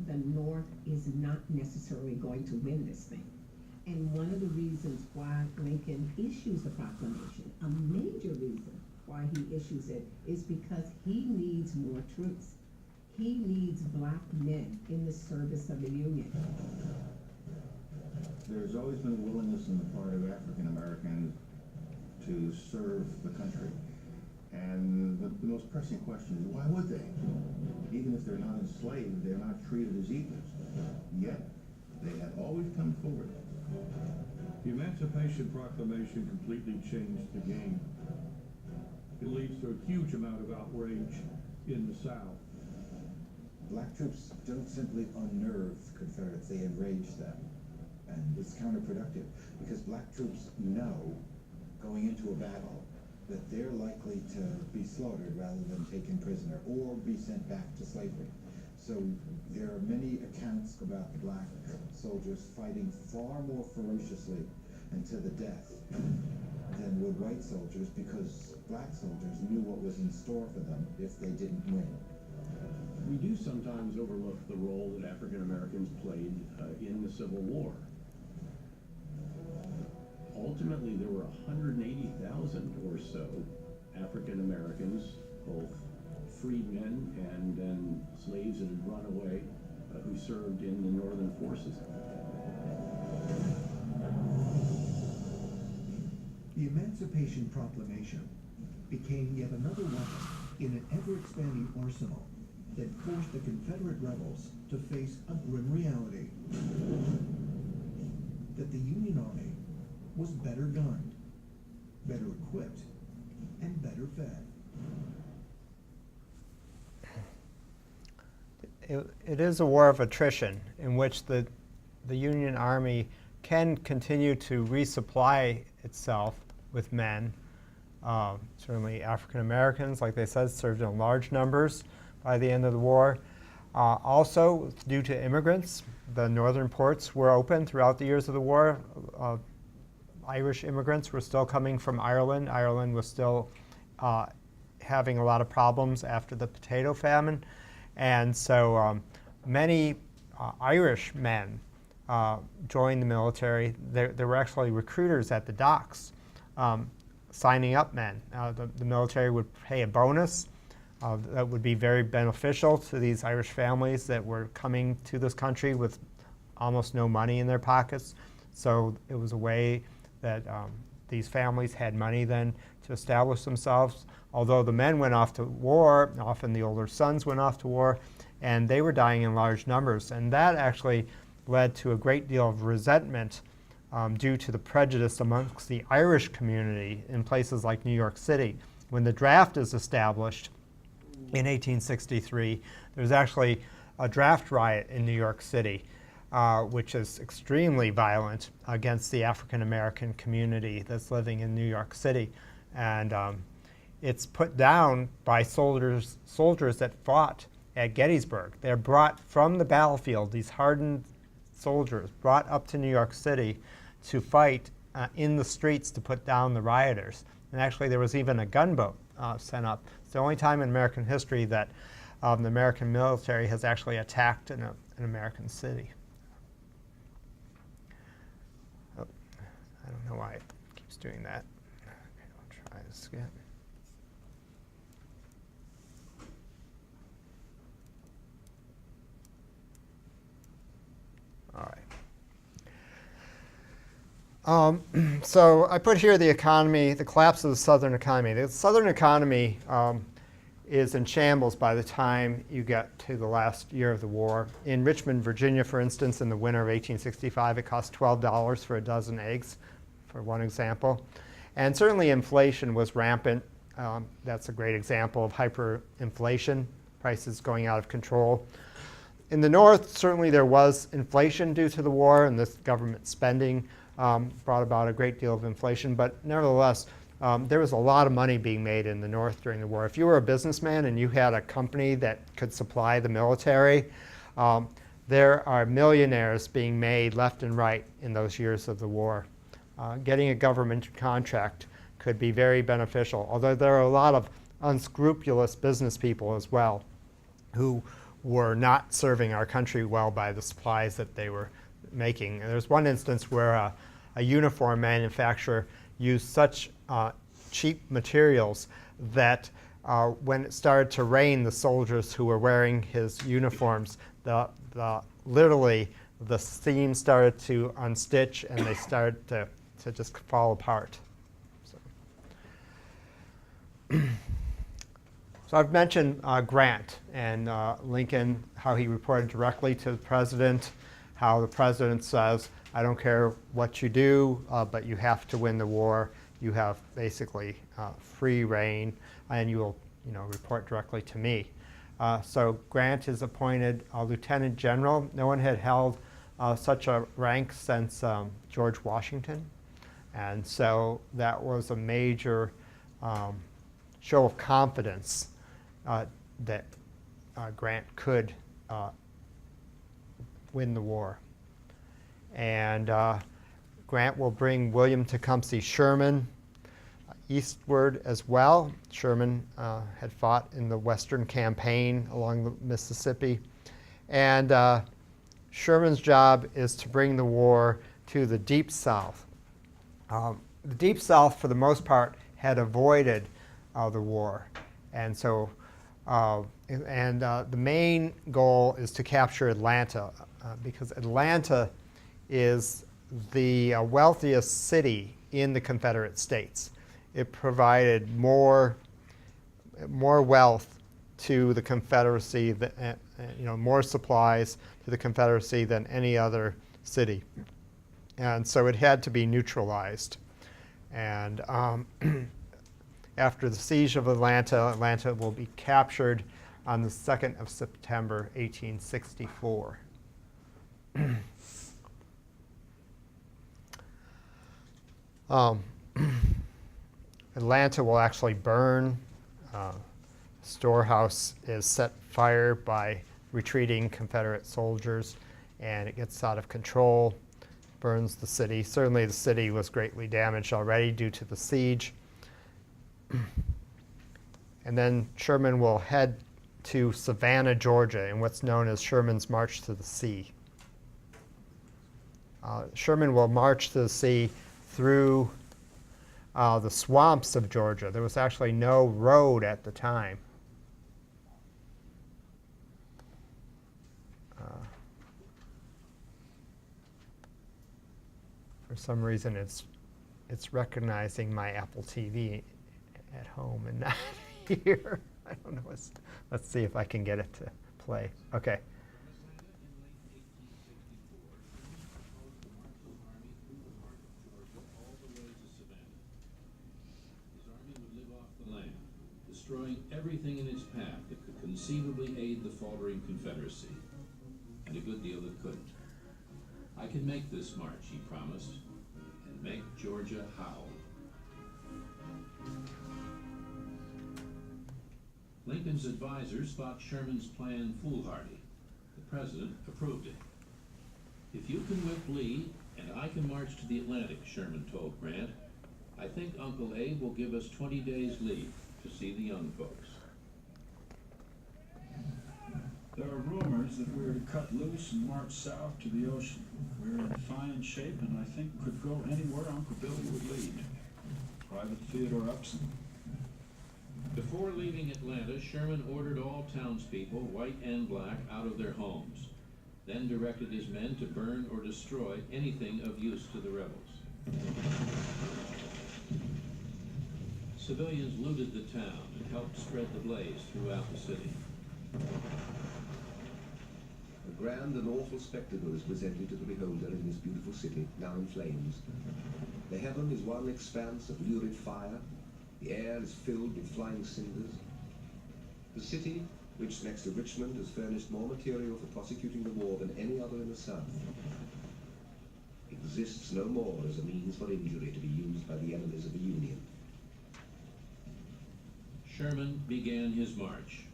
The North is not necessarily going to win this thing. And one of the reasons why Lincoln issues the proclamation, a major reason why he issues it, is because he needs more troops. He needs black men in the service of the Union. There's always been a willingness on the part of African Americans to serve the country. And the most pressing question is, why would they? Even if they're not enslaved, they're not treated as equals. Yet, they have always come forward. The Emancipation Proclamation completely changed the game. It leads to a huge amount of outrage in the South. Black troops don't simply unnerve Confederates, they enrage them. And it's counterproductive, because black troops know, going into a battle, that they're likely to be slaughtered rather than taken prisoner or be sent back to slavery. So there are many accounts about the black soldiers fighting far more ferociously and to the death than would white soldiers, because black soldiers knew what was in store for them if they didn't win. We do sometimes overlook the role that African Americans played in the Civil War. Ultimately, there were 180,000 or so African Americans, both freedmen and then slaves that had run away, who served in the Northern forces. The Emancipation Proclamation became yet another weapon in an ever-expanding arsenal that forced the Confederate rebels to face a grim reality: that the Union Army was better gunned, better equipped, and better fed. It is a war of attrition in which the Union Army can continue to resupply itself with men. Certainly African Americans, like they said, served in large numbers by the end of the war. Also, due to immigrants, the northern ports were open throughout the years of the war. Irish immigrants were still coming from Ireland. Ireland was still having a lot of problems after the potato famine. And so many Irish men joined the military. There were actually recruiters at the docks signing up men. The military would pay a bonus that would be very beneficial to these Irish families that were coming to this country with almost no money in their pockets. So it was a way that these families had money then to establish themselves. Although the men went off to war, often the older sons went off to war, and they were dying in large numbers. And that actually led to a great deal of resentment due to the prejudice amongst the Irish community in places like New York City. When the draft is established in 1863, there's actually a draft riot in New York City. which is extremely violent against the African American community that's living in New York City. And it's put down by soldiers that fought at Gettysburg. They're brought from the battlefield, these hardened soldiers, brought up to New York City to fight in the streets to put down the rioters. And actually, there was even a gunboat sent up. It's the only time in American history that the American military has actually attacked an American city. Oh, I don't know why it keeps doing that. Okay, I'll try this again. All right. So I put here the economy, the collapse of the Southern economy. The Southern economy is in shambles by the time you get to the last year of the war. In Richmond, Virginia, for instance, in the winter of 1865, it cost $12 for a dozen eggs, for one example. And certainly inflation was rampant. That's a great example of hyperinflation, prices going out of control. In the North, certainly there was inflation due to the war, and this government spending brought about a great deal of inflation. But nevertheless, there was a lot of money being made in the North during the war. If you were a businessman and you had a company that could supply the military, there are millionaires being made left and right in those years of the war. Getting a government contract could be very beneficial, although there are a lot of unscrupulous business people as well who were not serving our country well by the supplies that they were making. And there's one instance where a uniform manufacturer used such cheap materials that when it started to rain, the soldiers who were wearing his uniforms, literally the seams started to unstitch and they started to just fall apart. So I've mentioned Grant and Lincoln, how he reported directly to the president, how the president says, I don't care what you do, but you have to win the war. You have basically free reign, and you will report directly to me. So Grant is appointed lieutenant general. No one had held such a rank since George Washington. And so that was a major show of confidence that Grant could win the war. And Grant will bring William Tecumseh Sherman eastward as well. Sherman had fought in the Western Campaign along the Mississippi. And Sherman's job is to bring the war to the Deep South. The Deep South, for the most part, had avoided the war. And so the main goal is to capture Atlanta because Atlanta is the wealthiest city in the Confederate States. It provided more wealth to the Confederacy, more supplies to the Confederacy than any other city. And so it had to be neutralized. And after the siege of Atlanta, Atlanta will be captured on the 2nd of September, 1864. Atlanta will actually burn. Storehouse is set fire by retreating Confederate soldiers, and it gets out of control, burns the city. Certainly the city was greatly damaged already due to the siege. And then Sherman will head to Savannah, Georgia, in what's known as Sherman's March to the Sea. Sherman will march to the sea through the swamps of Georgia. There was actually no road at the time. For some reason, it's recognizing my Apple TV at home and not here. I don't know. Let's see if I can get it to play. Okay. Destroying everything in its path that could conceivably aid the faltering Confederacy, and a good deal that couldn't. I can make this march, he promised, and make Georgia howl. Lincoln's advisors thought Sherman's plan foolhardy. The president approved it. If you can whip Lee, and I can march to the Atlantic, Sherman told Grant, I think Uncle Abe will give us 20 days leave to see the young folks. There are rumors that we're to cut loose and march south to the ocean. We're in fine shape and I think could go anywhere Uncle Billy would lead. Private Theodore Upson. Before leaving Atlanta, Sherman ordered all townspeople, white and black, out of their homes, then directed his men to burn or destroy anything of use to the rebels. Civilians looted the town and helped spread the blaze throughout the city. A grand and awful spectacle is presented to the beholder in this beautiful city, now in flames. The heaven is one expanse of lurid fire. The air is filled with flying cinders. The city, which next to Richmond has furnished more material for prosecuting the war than any other in the South, exists no more as a means for injury to be used by the enemies of the Union. Sherman began his march.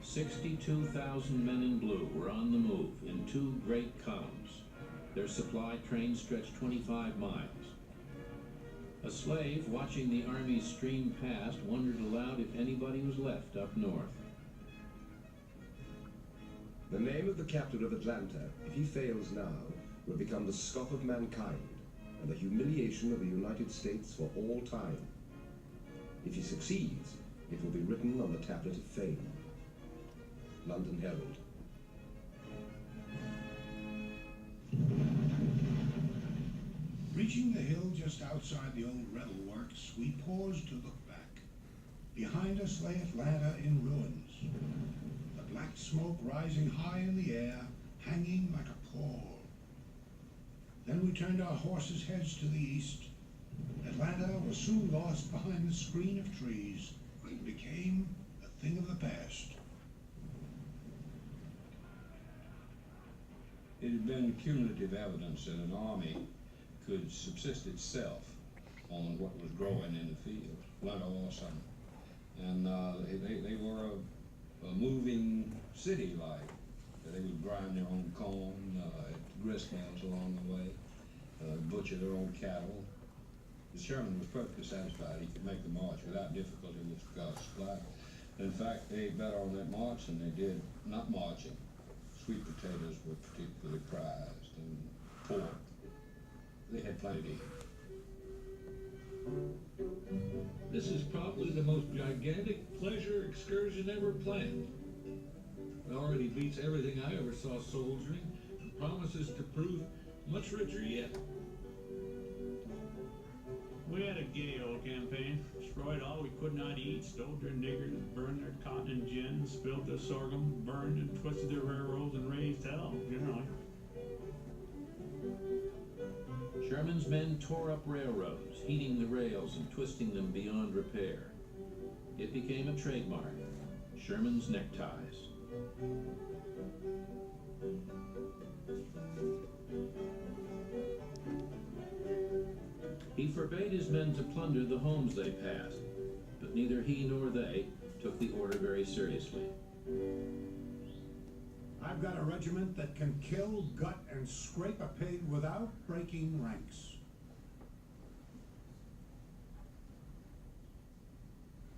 62,000 men in blue were on the move in 2 great columns. Their supply train stretched 25 miles. A slave watching the army stream past wondered aloud if anybody was left up north. The name of the captain of Atlanta, if he fails now, will become the scoff of mankind and the humiliation of the United States for all time. If he succeeds, it will be written on the tablet of fame. London Herald. Reaching the hill just outside the old Rebel Works, we paused to look back. Behind us lay Atlanta in ruins, the black smoke rising high in the air, hanging like a pall. Then we turned our horses' heads to the east. Atlanta was soon lost behind the screen of trees and became a thing of the past. It had been cumulative evidence that an army could subsist itself on what was growing in the field, winter or summer. And they were a moving city like. They would grind their own corn at grist mills along the way, butcher their own cattle. The Sherman was perfectly satisfied he could make the march without difficulty with God's supply. In fact, they ate better on that march than they did not marching. Sweet potatoes were particularly prized, and pork. They had plenty to eat. This is probably the most gigantic pleasure excursion ever planned. It already beats everything I ever saw soldiering and promises to prove much richer yet. We had a gay old campaign. Destroyed all we could not eat, stole their niggers, burned their cotton and gin, spilled their sorghum, burned and twisted their railroads, and raised hell, generally. Sherman's men tore up railroads, heating the rails and twisting them beyond repair. It became a trademark, Sherman's neckties. He forbade his men to plunder the homes they passed, but neither he nor they took the order very seriously. I've got a regiment that can kill, gut, and scrape a pig without breaking ranks.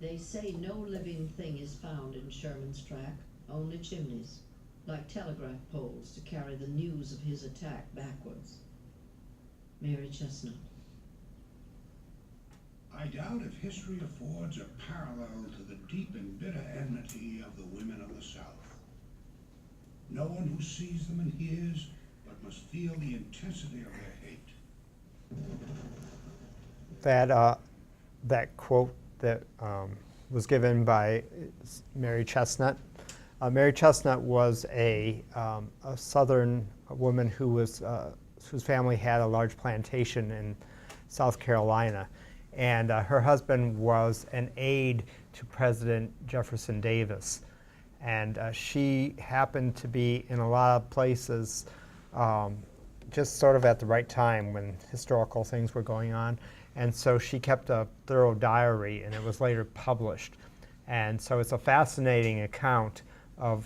They say no living thing is found in Sherman's track, only chimneys, like telegraph poles to carry the news of his attack backwards. Mary Chestnut. I doubt if history affords a parallel to the deep and bitter enmity of the women of the South. No one who sees them and hears, but must feel the intensity of their hate. That quote that was given by Mary Chestnut. Mary Chestnut was a Southern woman who was whose family had a large plantation in South Carolina, and her husband was an aide to President Jefferson Davis. And she happened to be in a lot of places just sort of at the right time when historical things were going on. And so she kept a thorough diary, and it was later published. And so it's a fascinating account of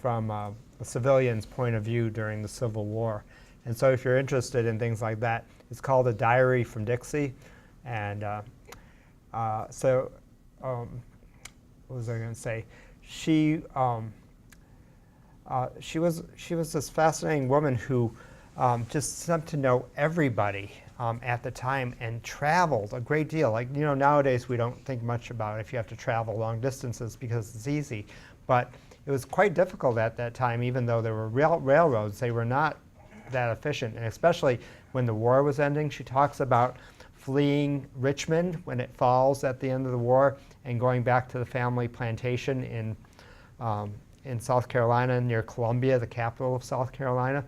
from a civilian's point of view during the Civil War. And so if you're interested in things like that, it's called A Diary from Dixie. And what was I going to say? She was this fascinating woman who just seemed to know everybody at the time and traveled a great deal. Like, you know, nowadays we don't think much about if you have to travel long distances because it's easy. But it was quite difficult at that time, even though there were railroads. They were not that efficient, and especially when the war was ending. She talks about fleeing Richmond when it falls at the end of the war and going back to the family plantation in South Carolina near Columbia, the capital of South Carolina.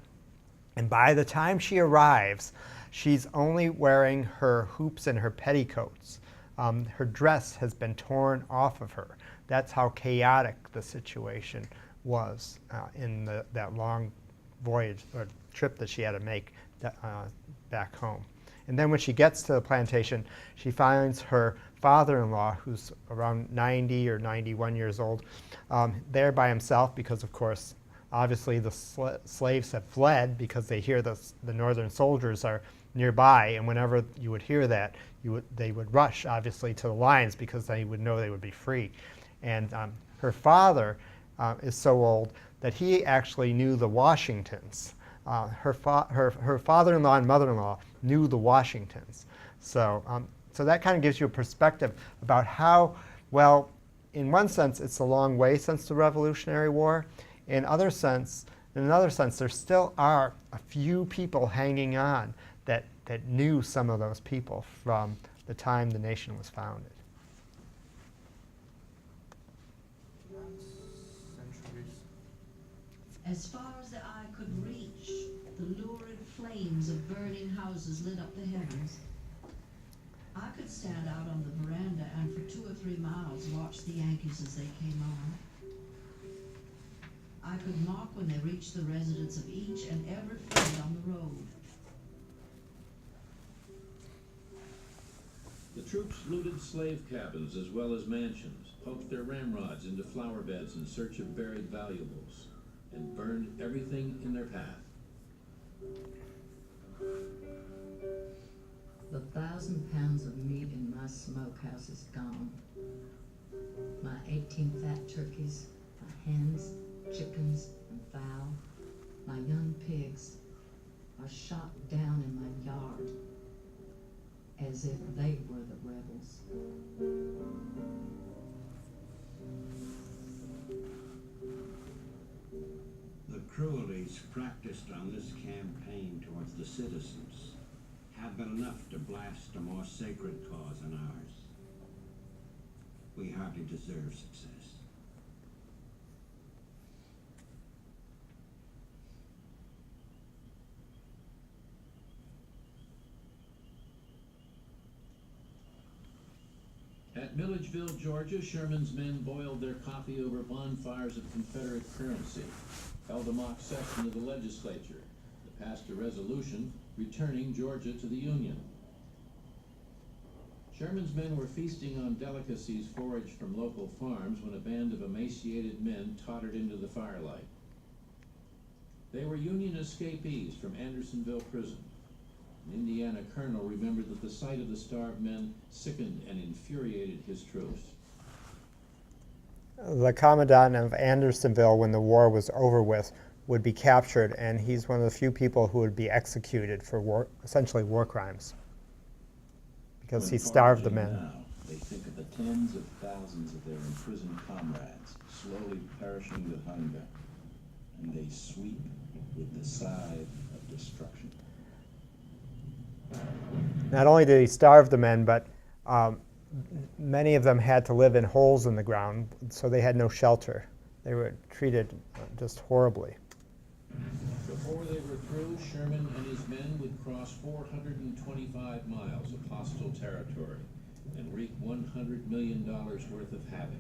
And by the time she arrives, she's only wearing her hoops and her petticoats. Her dress has been torn off of her. That's how chaotic the situation was in that long voyage or trip that she had to make back home. And then when she gets to the plantation, she finds her father-in-law, who's around 90 or 91 years old, there by himself because, of course, obviously the slaves have fled because they hear the northern soldiers are nearby, and whenever you would hear that, they would rush, obviously, to the lines because they would know they would be free. And her father is so old that he actually knew the Washingtons. Her father-in-law and mother-in-law knew the Washingtons. So that kind of gives you a perspective about how, well, in one sense, it's a long way since the Revolutionary War. In another sense, there still are a few people hanging on that knew some of those people from the time the nation was founded. As far as the eye could reach, the lurid flames of burning houses lit up the heavens. I could stand out on the veranda and for 2 or 3 miles watch the Yankees as they came on. I could mark when they reached the residence of each and every friend on the road. The troops looted slave cabins as well as mansions, poked their ramrods into flower beds in search of buried valuables, and burned everything in their path. The 1,000 pounds of meat in my smokehouse is gone. My 18 fat turkeys, my hens, chickens, and fowl, my young pigs are shot down in my yard as if they were the rebels. The cruelties practiced on this campaign towards the citizens have been enough to blast a more sacred cause than ours. We hardly deserve success. At Milledgeville, Georgia, Sherman's men boiled their coffee over bonfires of Confederate currency, held a mock session of the legislature that passed a resolution returning Georgia to the Union. Sherman's men were feasting on delicacies foraged from local farms when a band of emaciated men tottered into the firelight. They were Union escapees from Andersonville Prison. An Indiana colonel remembered that the sight of the starved men sickened and infuriated his troops. The commandant of Andersonville, when the war was over with, would be captured, and he's one of the few people who would be executed for essentially war crimes because he starved the men. Now, they think of the tens of thousands of their imprisoned comrades slowly perishing with hunger, and they sweep with the scythe of destruction. Not only did he starve the men, but many of them had to live in holes in the ground, so they had no shelter. They were treated just horribly. Before they were through, Sherman and his men would cross 425 miles of hostile territory and wreak $100 million worth of havoc.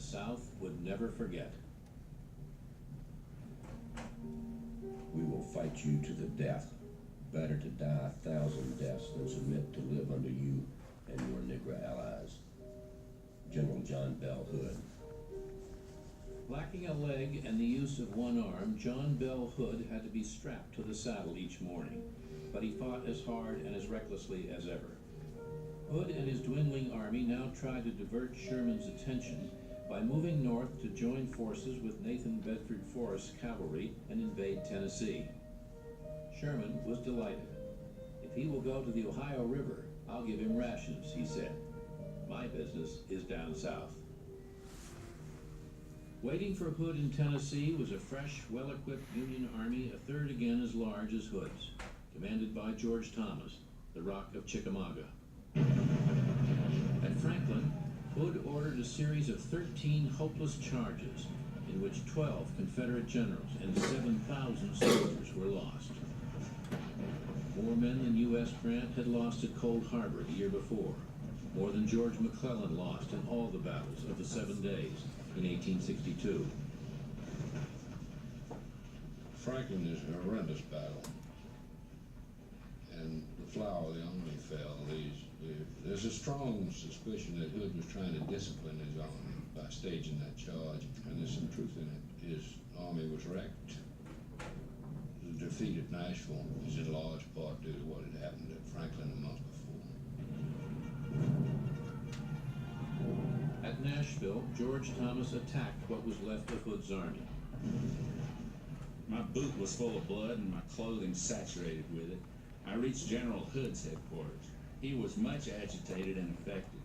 South would never forget. We will fight you to the death. Better to die 1,000 deaths than submit to live under you and your Negro allies. General John Bell Hood. Lacking a leg and the use of one arm, John Bell Hood had to be strapped to the saddle each morning, but he fought as hard and as recklessly as ever. Hood and his dwindling army now tried to divert Sherman's attention by moving north to join forces with Nathan Bedford Forrest's cavalry and invade Tennessee. Sherman was delighted. If he will go to the Ohio River, I'll give him rations, he said. My business is down south. Waiting for Hood in Tennessee was a fresh, well-equipped Union army a third again as large as Hood's, commanded by George Thomas, the Rock of Chickamauga. At Franklin, Hood ordered a series of 13 hopeless charges in which 12 Confederate generals and 7,000 soldiers were lost. More men than U.S. Grant had lost at Cold Harbor the year before, more than George McClellan lost in all the battles of the 7 days in 1862. Franklin is a horrendous battle, and the flower of the army fell. There's a strong suspicion that Hood was trying to discipline his army by staging that charge, and there's some truth in it. His army was wrecked. The defeat at Nashville was in large part due to what had happened at Franklin a month before. At Nashville, George Thomas attacked what was left of Hood's army. My boot was full of blood and my clothing saturated with it. I reached General Hood's headquarters. He was much agitated and affected,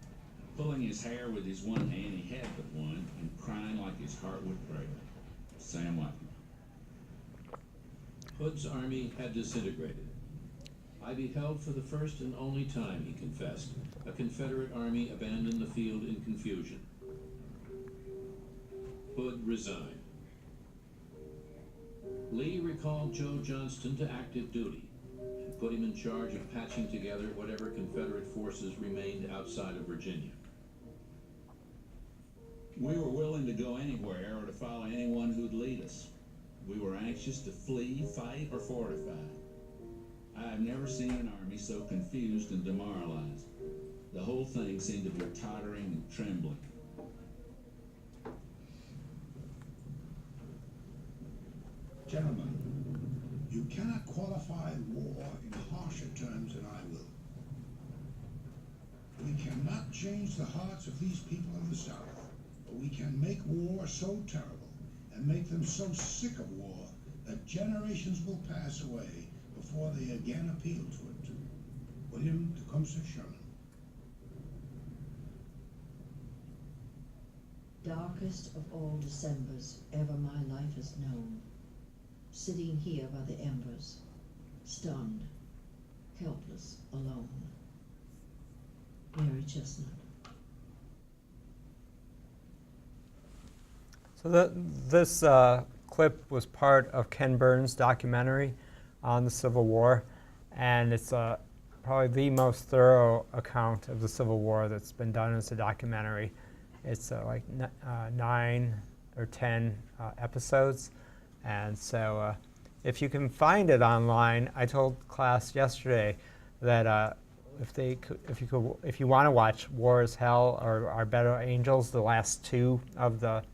pulling his hair with his one hand, he had but one, and crying like his heart would break. Sam Whiteman. Hood's army had disintegrated. I beheld for the first and only time, he confessed, a Confederate army abandon the field in confusion. Hood resigned. Lee recalled Joe Johnston to active duty and put him in charge of patching together whatever Confederate forces remained outside of Virginia. We were willing to go anywhere or to follow anyone who'd lead us. We were anxious to flee, fight, or fortify. I have never seen an army so confused and demoralized. The whole thing seemed to be tottering and trembling. Gentlemen, you cannot qualify war in harsher terms than I will. We cannot change the hearts of these people in the South, but we can make war so terrible and make them so sick of war that generations will pass away before they again appeal to it. William Tecumseh Sherman. Darkest of all Decembers ever my life has known, sitting here by the embers, stunned, helpless, alone. Mary Chestnut. So this clip was part of Ken Burns' documentary on the Civil War, and it's probably the most thorough account of the Civil War that's been done as a documentary. It's like 9 or 10 episodes, and so if you can find it online, I told class yesterday that if you want to watch War is Hell or Our Better Angels, the last two of the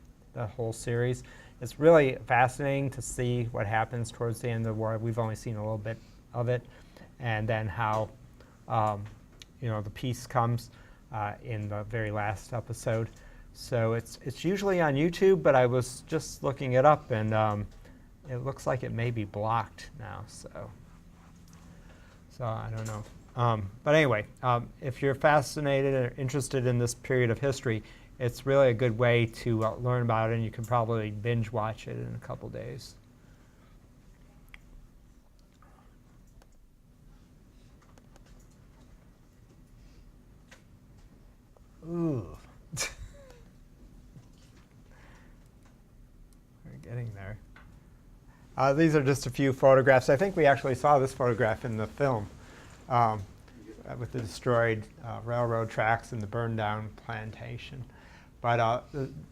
whole series, it's really fascinating to see what happens towards the end of the war. We've only seen a little bit of it, and then how the peace comes in the very last episode. So it's usually on YouTube, but I was just looking it up, and it looks like it may be blocked now. So I don't know. But anyway, if you're fascinated or interested in this period of history, it's really a good way to learn about it, and you can probably binge watch it in a couple days. Ooh. We're getting there. These are just a few photographs. I think we actually saw this photograph in the film with the destroyed railroad tracks and the burned down plantation. But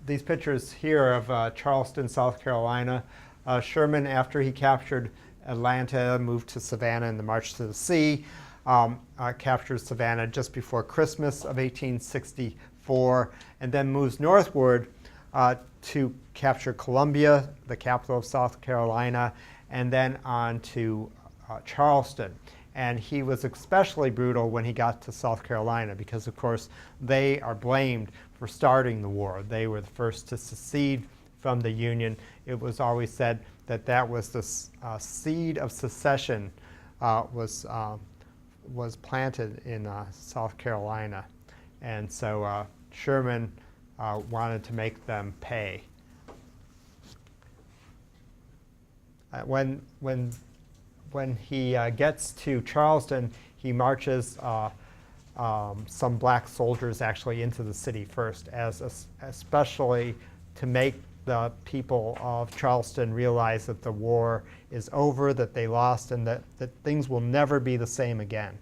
these pictures here of Charleston, South Carolina, Sherman, after he captured Atlanta, moved to Savannah in the March to the Sea, captured Savannah just before Christmas of 1864, and then moves northward to capture Columbia, the capital of South Carolina, and then on to Charleston. And he was especially brutal when he got to South Carolina because, of course, they are blamed for starting the war. They were the first to secede from the Union. It was always said that that was the seed of secession was planted in South Carolina. And so Sherman wanted to make them pay. When he gets to Charleston, he marches some black soldiers actually into the city first, especially to make the people of Charleston realize that the war is over, that they lost, and that things will never be the same again.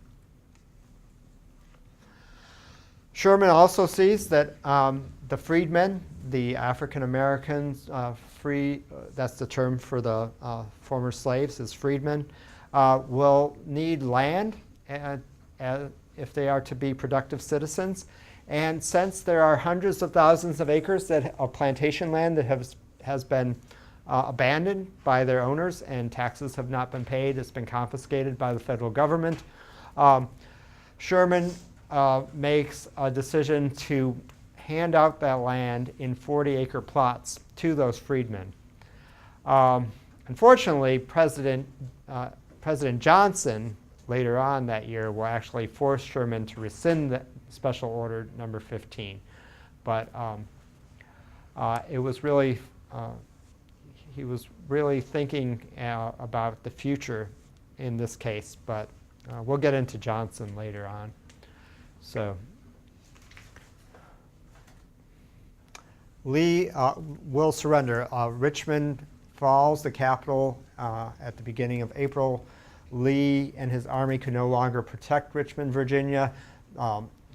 Sherman also sees that the freedmen, the African Americans, that's the term for the former slaves, is freedmen, will need land if they are to be productive citizens. And since there are hundreds of thousands of acres of plantation land that has been abandoned by their owners and taxes have not been paid, it's been confiscated by the federal government, Sherman makes a decision to hand out that land in 40-acre plots to those freedmen. Unfortunately, President Johnson later on that year will actually force Sherman to rescind the Special Order number 15. But it was really, he was really thinking about the future in this case, but we'll get into Johnson later on. So Lee will surrender. Richmond falls, the capital, at the beginning of April. Lee and his army could no longer protect Richmond, Virginia.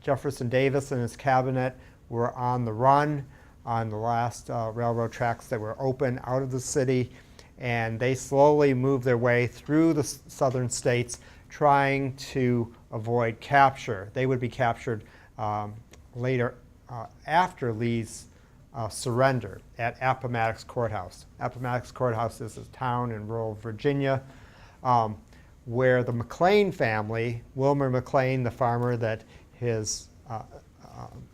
Jefferson Davis and his cabinet were on the run on the last railroad tracks that were open out of the city, and they slowly moved their way through the southern states trying to avoid capture. They would be captured later after Lee's surrender at Appomattox Courthouse. Appomattox Courthouse is a town in rural Virginia where the McLean family, Wilmer McLean, the farmer that his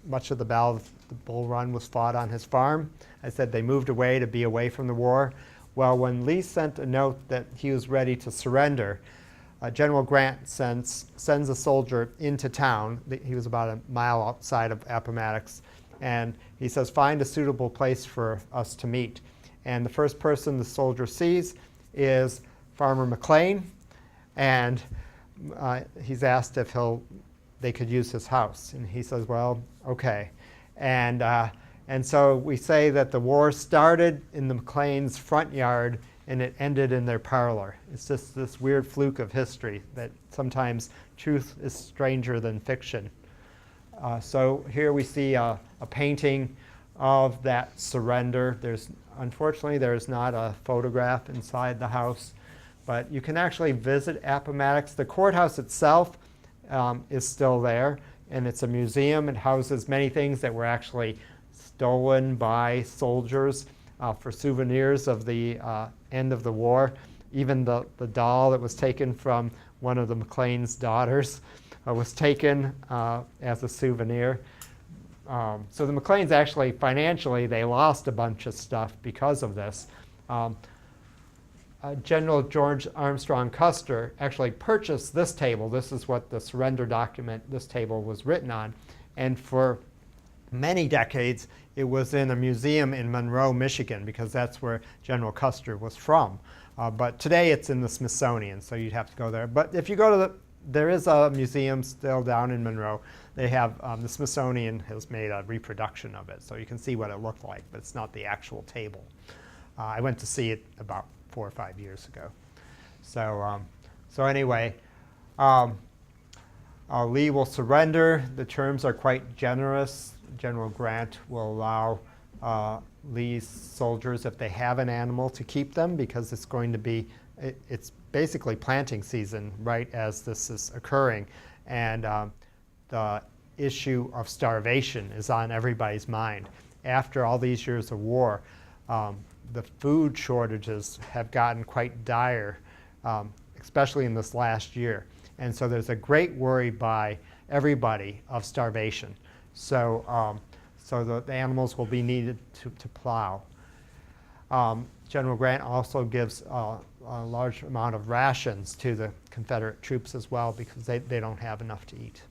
much of the Battle of the Bull Run was fought on his farm. I said they moved away to be away from the war. Well, when Lee sent a note that he was ready to surrender, General Grant sends a soldier into town. He was about a mile outside of Appomattox, and he says, find a suitable place for us to meet. And the first person the soldier sees is Farmer McLean, and he's asked if they could use his house. And he says, well, okay. And so we say that the war started in the McLean's front yard and it ended in their parlor. It's just this weird fluke of history that sometimes truth is stranger than fiction. So here we see a painting of that surrender. Unfortunately, there's not a photograph inside the house, but you can actually visit Appomattox. The courthouse itself is still there, and it's a museum. It houses many things that were actually stolen by soldiers for souvenirs of the end of the war. Even the doll that was taken from one of the McLean's daughters was taken as a souvenir. So the McLeans actually, financially, they lost a bunch of stuff because of this. General George Armstrong Custer actually purchased this table. This is what the surrender document, this table was written on. And for many decades, it was in a museum in Monroe, Michigan, because that's where General Custer was from. But today it's in the Smithsonian, so you'd have to go there. But if you go to there is a museum still down in Monroe. They have, the Smithsonian has made a reproduction of it, so you can see what it looked like, but it's not the actual table. I went to see it about 4 or 5 years ago. So anyway, Lee will surrender. The terms are quite generous. General Grant will allow Lee's soldiers, if they have an animal, to keep them, because it's going to be, it's basically planting season right as this is occurring. And the issue of starvation is on everybody's mind. After all these years of war, the food shortages have gotten quite dire, especially in this last year. And so there's a great worry by everybody of starvation. So, so the animals will be needed to plow. General Grant also gives a large amount of rations to the Confederate troops as well, because they don't have enough to eat.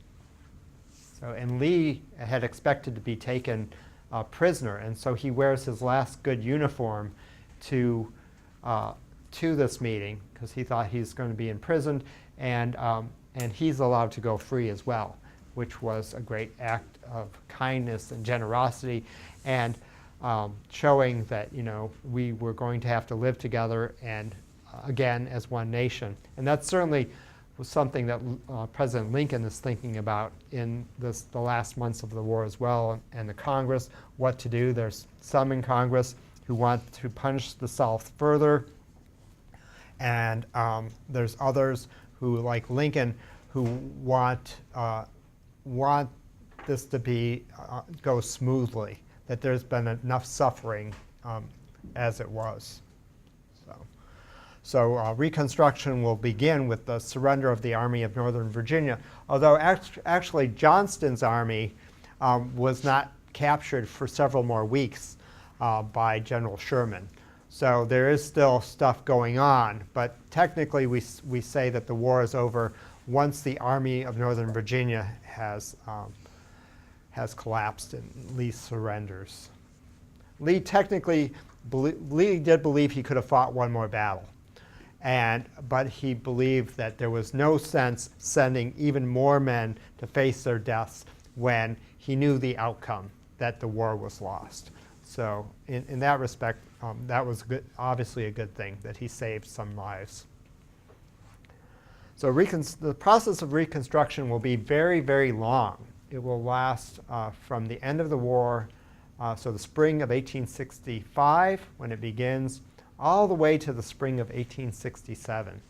So, and Lee had expected to be taken prisoner, and so he wears his last good uniform to this meeting, because he thought he's going to be imprisoned, and he's allowed to go free as well, which was a great act of kindness and generosity, and showing that, you know, we were going to have to live together and again as one nation. And that certainly was something that President Lincoln is thinking about in the last months of the war as well, and the Congress, what to do. There's some in Congress who want to punish the South further, and there's others who, like Lincoln, who want this to go smoothly, that there's been enough suffering as it was. So Reconstruction will begin with the surrender of the Army of Northern Virginia, although actually Johnston's army was not captured for several more weeks by General Sherman. So there is still stuff going on, but technically we say that the war is over once the Army of Northern Virginia has collapsed and Lee surrenders. Lee did believe he could have fought one more battle, but he believed that there was no sense sending even more men to face their deaths when he knew the outcome, that the war was lost. So in that respect, that was obviously a good thing, that he saved some lives. So the process of Reconstruction will be very, very long. It will last from the end of the war, so the spring of 1865, when it begins, all the way to the spring of 1867.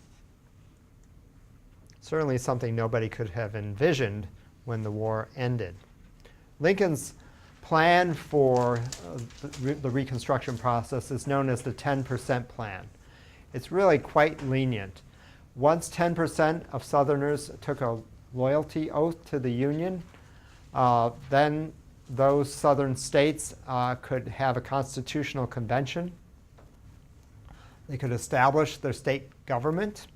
Certainly something nobody could have envisioned when the war ended. Lincoln's plan for the Reconstruction process is known as the 10% plan. It's really quite lenient. Once 10% of Southerners took a loyalty oath to the Union, then those Southern states could have a constitutional convention. They could establish their state government,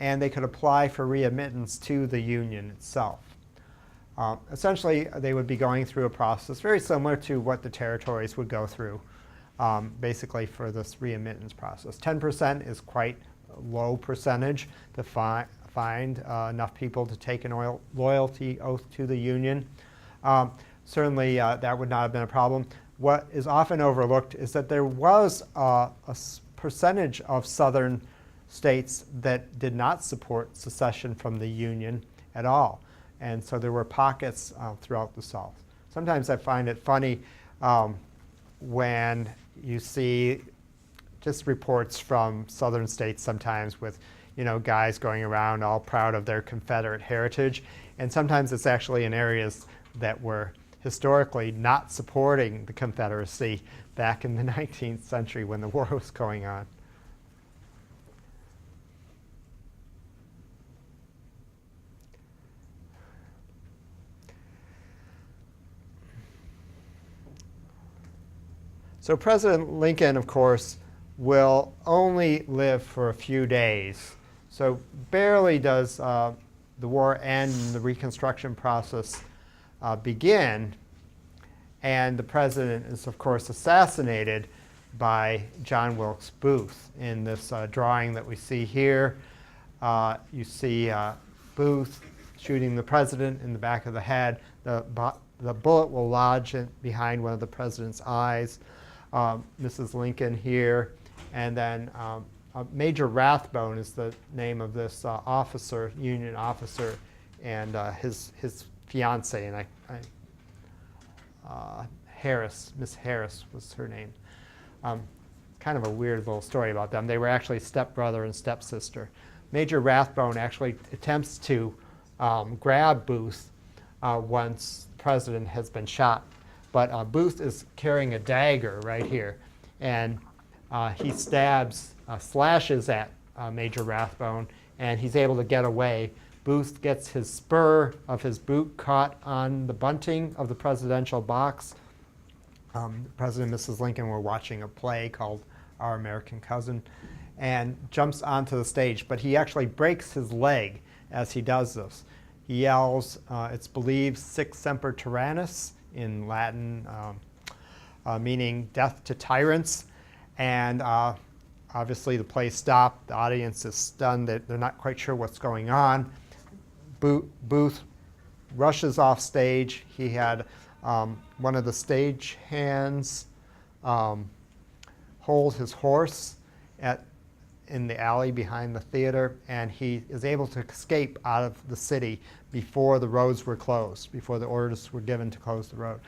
and they could apply for readmittance to the Union itself. Essentially, they would be going through a process very similar to what the territories would go through, basically for this readmittance process. 10% is quite a low percentage to find enough people to take an loyalty oath to the Union. Certainly, that would not have been a problem. What is often overlooked is that there was a percentage of Southern states that did not support secession from the Union at all. And so there were pockets throughout the South. Sometimes I find it funny when you see just reports from Southern states sometimes with, you know, guys going around all proud of their Confederate heritage. And sometimes it's actually in areas that were historically not supporting the Confederacy back in the 19th century when the war was going on. So President Lincoln, of course, will only live for a few days. So barely does the war end and the Reconstruction process begin, and the president is, of course, assassinated by John Wilkes Booth. In this drawing that we see here, you see Booth shooting the president in the back of the head. The bullet will lodge behind one of the president's eyes. Mrs. Lincoln here, and then Major Rathbone is the name of this officer, Union officer, and his fiance, and Harris. Miss Harris was her name. Kind of a weird little story about them. They were actually stepbrother and stepsister. Major Rathbone actually attempts to grab Booth once the president has been shot. But Booth is carrying a dagger right here. And he slashes at Major Rathbone, and he's able to get away. Booth gets his spur of his boot caught on the bunting of the presidential box. The President and Mrs. Lincoln were watching a play called Our American Cousin, and jumps onto the stage, but he actually breaks his leg as he does this. He yells, it's believed, Sic Semper Tyrannis, in Latin, meaning death to tyrants, and obviously the play stopped. The audience is stunned. They're not quite sure what's going on. Booth rushes off stage. He had one of the stage hands hold his horse in the alley behind the theater, and he is able to escape out of the city before the roads were closed, before the orders were given to close the road.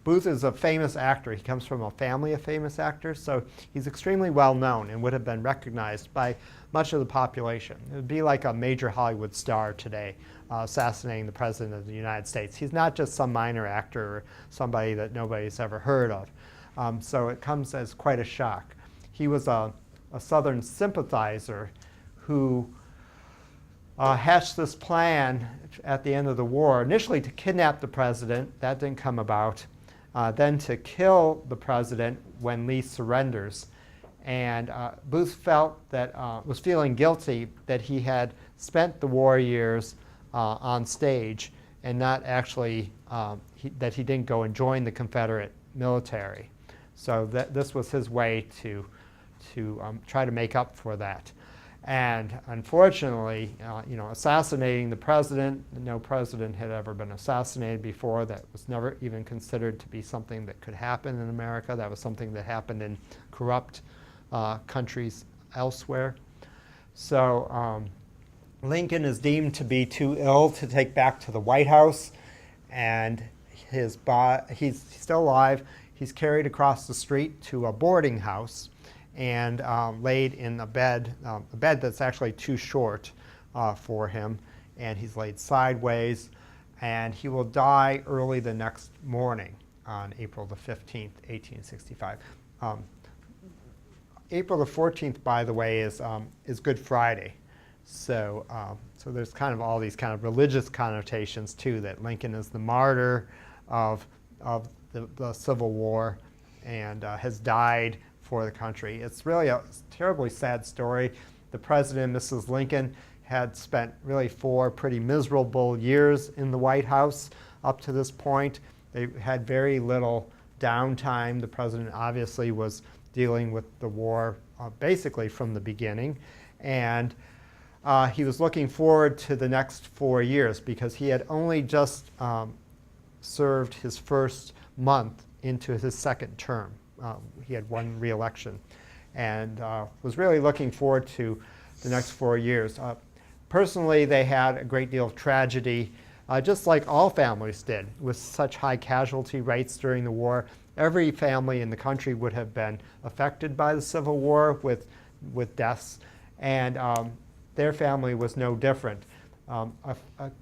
Booth is a famous actor. He comes from a family of famous actors, so he's extremely well known and would have been recognized by much of the population. It would be like a major Hollywood star today assassinating the President of the United States. He's not just some minor actor or somebody that nobody's ever heard of. So it comes as quite a shock. He was a Southern sympathizer who hatched this plan at the end of the war, initially to kidnap the president. That didn't come about. Then to kill the president when Lee surrenders. And Booth felt that, was feeling guilty that he had spent the war years on stage and not actually, that he didn't go and join the Confederate military. So this was his way to try to make up for that. And unfortunately, assassinating the president, no president had ever been assassinated before. That was never even considered to be something that could happen in America. That was something that happened in corrupt countries elsewhere. So Lincoln is deemed to be too ill to take back to the White House, and he's still alive. He's carried across the street to a boarding house and laid in a bed that's actually too short for him, and he's laid sideways, and he will die early the next morning on April the 15th, 1865. April the 14th, by the way, is Good Friday. So there's kind of all these kind of religious connotations too, that Lincoln is the martyr of the Civil War and has died for the country. It's really a terribly sad story. The President and Mrs. Lincoln had spent really 4 pretty miserable years in the White House up to this point. They had very little downtime. The President obviously was dealing with the war basically from the beginning, and he was looking forward to the next 4 years because he had only just served his first month into his second term. He had won re-election and was really looking forward to the next 4 years. Personally, they had a great deal of tragedy, just like all families did, with such high casualty rates during the war. Every family in the country would have been affected by the Civil War with deaths, and their family was no different. A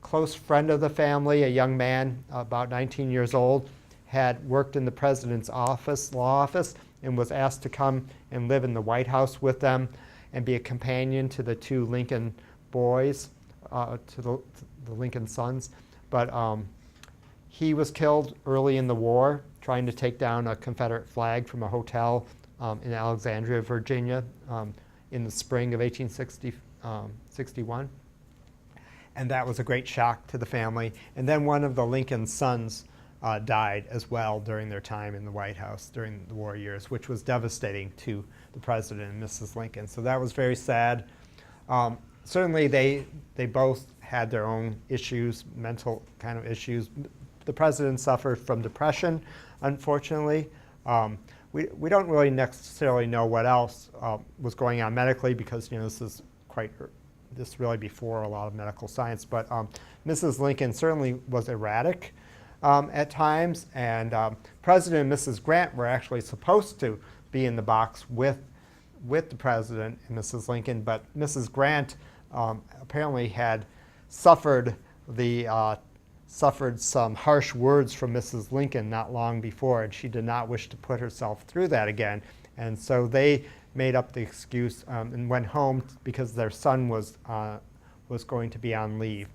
close friend of the family, a young man about 19 years old, had worked in the president's office, law office, and was asked to come and live in the White House with them and be a companion to the 2 Lincoln boys, to the Lincoln sons. But he was killed early in the war trying to take down a Confederate flag from a hotel in Alexandria, Virginia, in the spring of 1861. And that was a great shock to the family. And then one of the Lincoln sons died as well during their time in the White House during the war years, which was devastating to the President and Mrs. Lincoln. So that was very sad. Certainly they both had their own issues, mental kind of issues. The President suffered from depression, unfortunately. We don't really necessarily know what else was going on medically because this is really before a lot of medical science. But Mrs. Lincoln certainly was erratic. at times, and President and Mrs. Grant were actually supposed to be in the box with the President and Mrs. Lincoln, but Mrs. Grant apparently had suffered some harsh words from Mrs. Lincoln not long before, and she did not wish to put herself through that again. And so they made up the excuse and went home because their son was going to be on leave.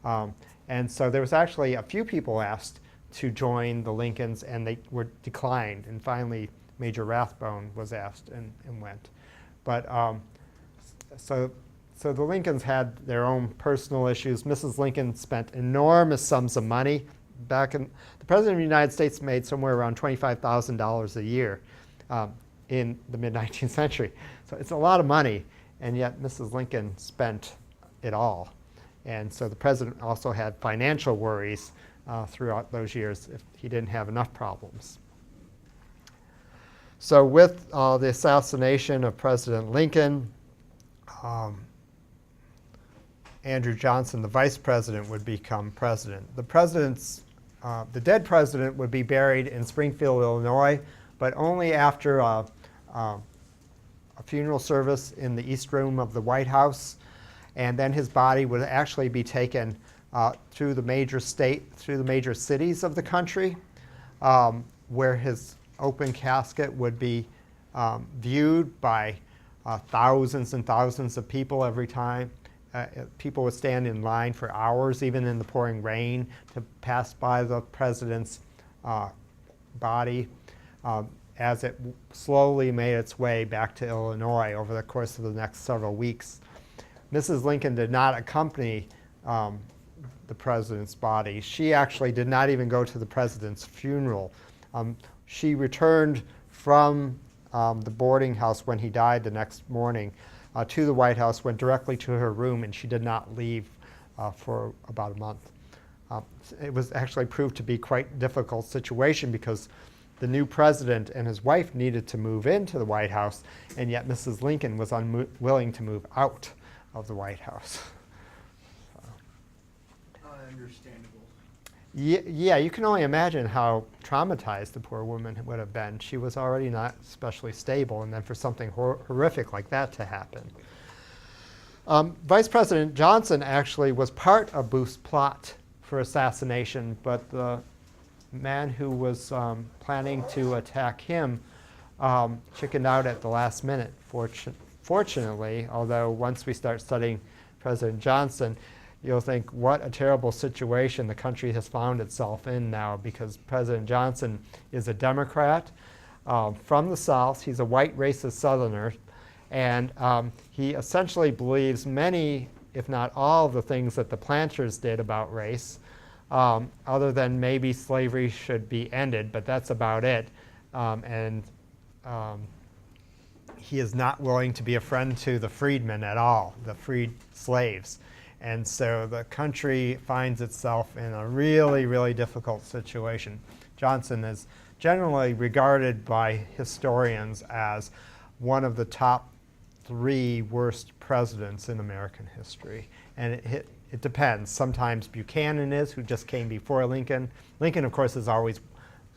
And so there was actually a few people asked to join the Lincolns, and they were declined. And finally, Major Rathbone was asked and went. But so the Lincolns had their own personal issues. Mrs. Lincoln spent enormous sums of money. The President of the United States made somewhere around $25,000 a year in the mid-19th century. So it's a lot of money, and yet Mrs. Lincoln spent it all. And so the President also had financial worries throughout those years if he didn't have enough problems. So with the assassination of President Lincoln, Andrew Johnson, the vice president, would become president. The dead president would be buried in Springfield, Illinois, but only after a funeral service in the East Room of the White House, and then his body would actually be taken through the major cities of the country, where his open casket would be viewed by thousands and thousands of people every time. People would stand in line for hours, even in the pouring rain, to pass by the president's body as it slowly made its way back to Illinois over the course of the next several weeks. Mrs. Lincoln did not accompany the president's body. She actually did not even go to the president's funeral. She returned from the boarding house when he died the next morning to the White House, went directly to her room, and she did not leave for about a month. It was actually proved to be quite a difficult situation because the new president and his wife needed to move into the White House, and yet Mrs. Lincoln was unwilling to move out of the White House. Understandable. Yeah, you can only imagine how traumatized the poor woman would have been. She was already not especially stable, and then for something horrific like that to happen. Vice President Johnson actually was part of Booth's plot for assassination, but the man who was planning to attack him chickened out at the last minute, fortunately, although once we start studying President Johnson, you'll think, what a terrible situation the country has found itself in now, because President Johnson is a Democrat from the South. He's a white racist Southerner, and he essentially believes many, if not all, of the things that the planters did about race, other than maybe slavery should be ended, but that's about it. He is not willing to be a friend to the freedmen at all, the freed slaves. And so the country finds itself in a really, really difficult situation. Johnson is generally regarded by historians as one of the top 3 worst presidents in American history. And it depends. Sometimes Buchanan is, who just came before Lincoln. Lincoln, of course, is always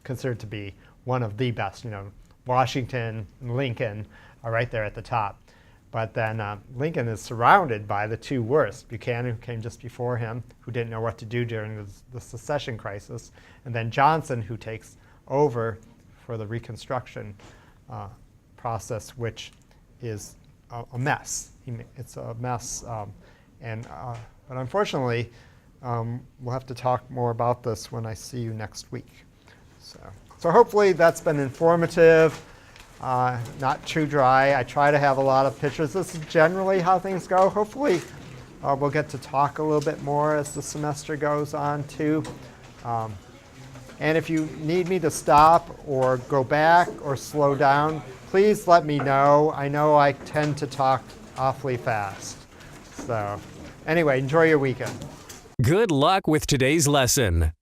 considered to be one of the best. You know, Washington and Lincoln are right there at the top. But then Lincoln is surrounded by the 2 worst. Buchanan, who came just before him, who didn't know what to do during the secession crisis, and then Johnson, who takes over for the Reconstruction process, which is a mess. It's a mess. But unfortunately, we'll have to talk more about this when I see you next week. So hopefully that's been informative. Not too dry. I try to have a lot of pictures. This is generally how things go. Hopefully we'll get to talk a little bit more as the semester goes on too. And if you need me to stop or go back or slow down, please let me know. I know I tend to talk awfully fast. So anyway, enjoy your weekend. Good luck with today's lesson.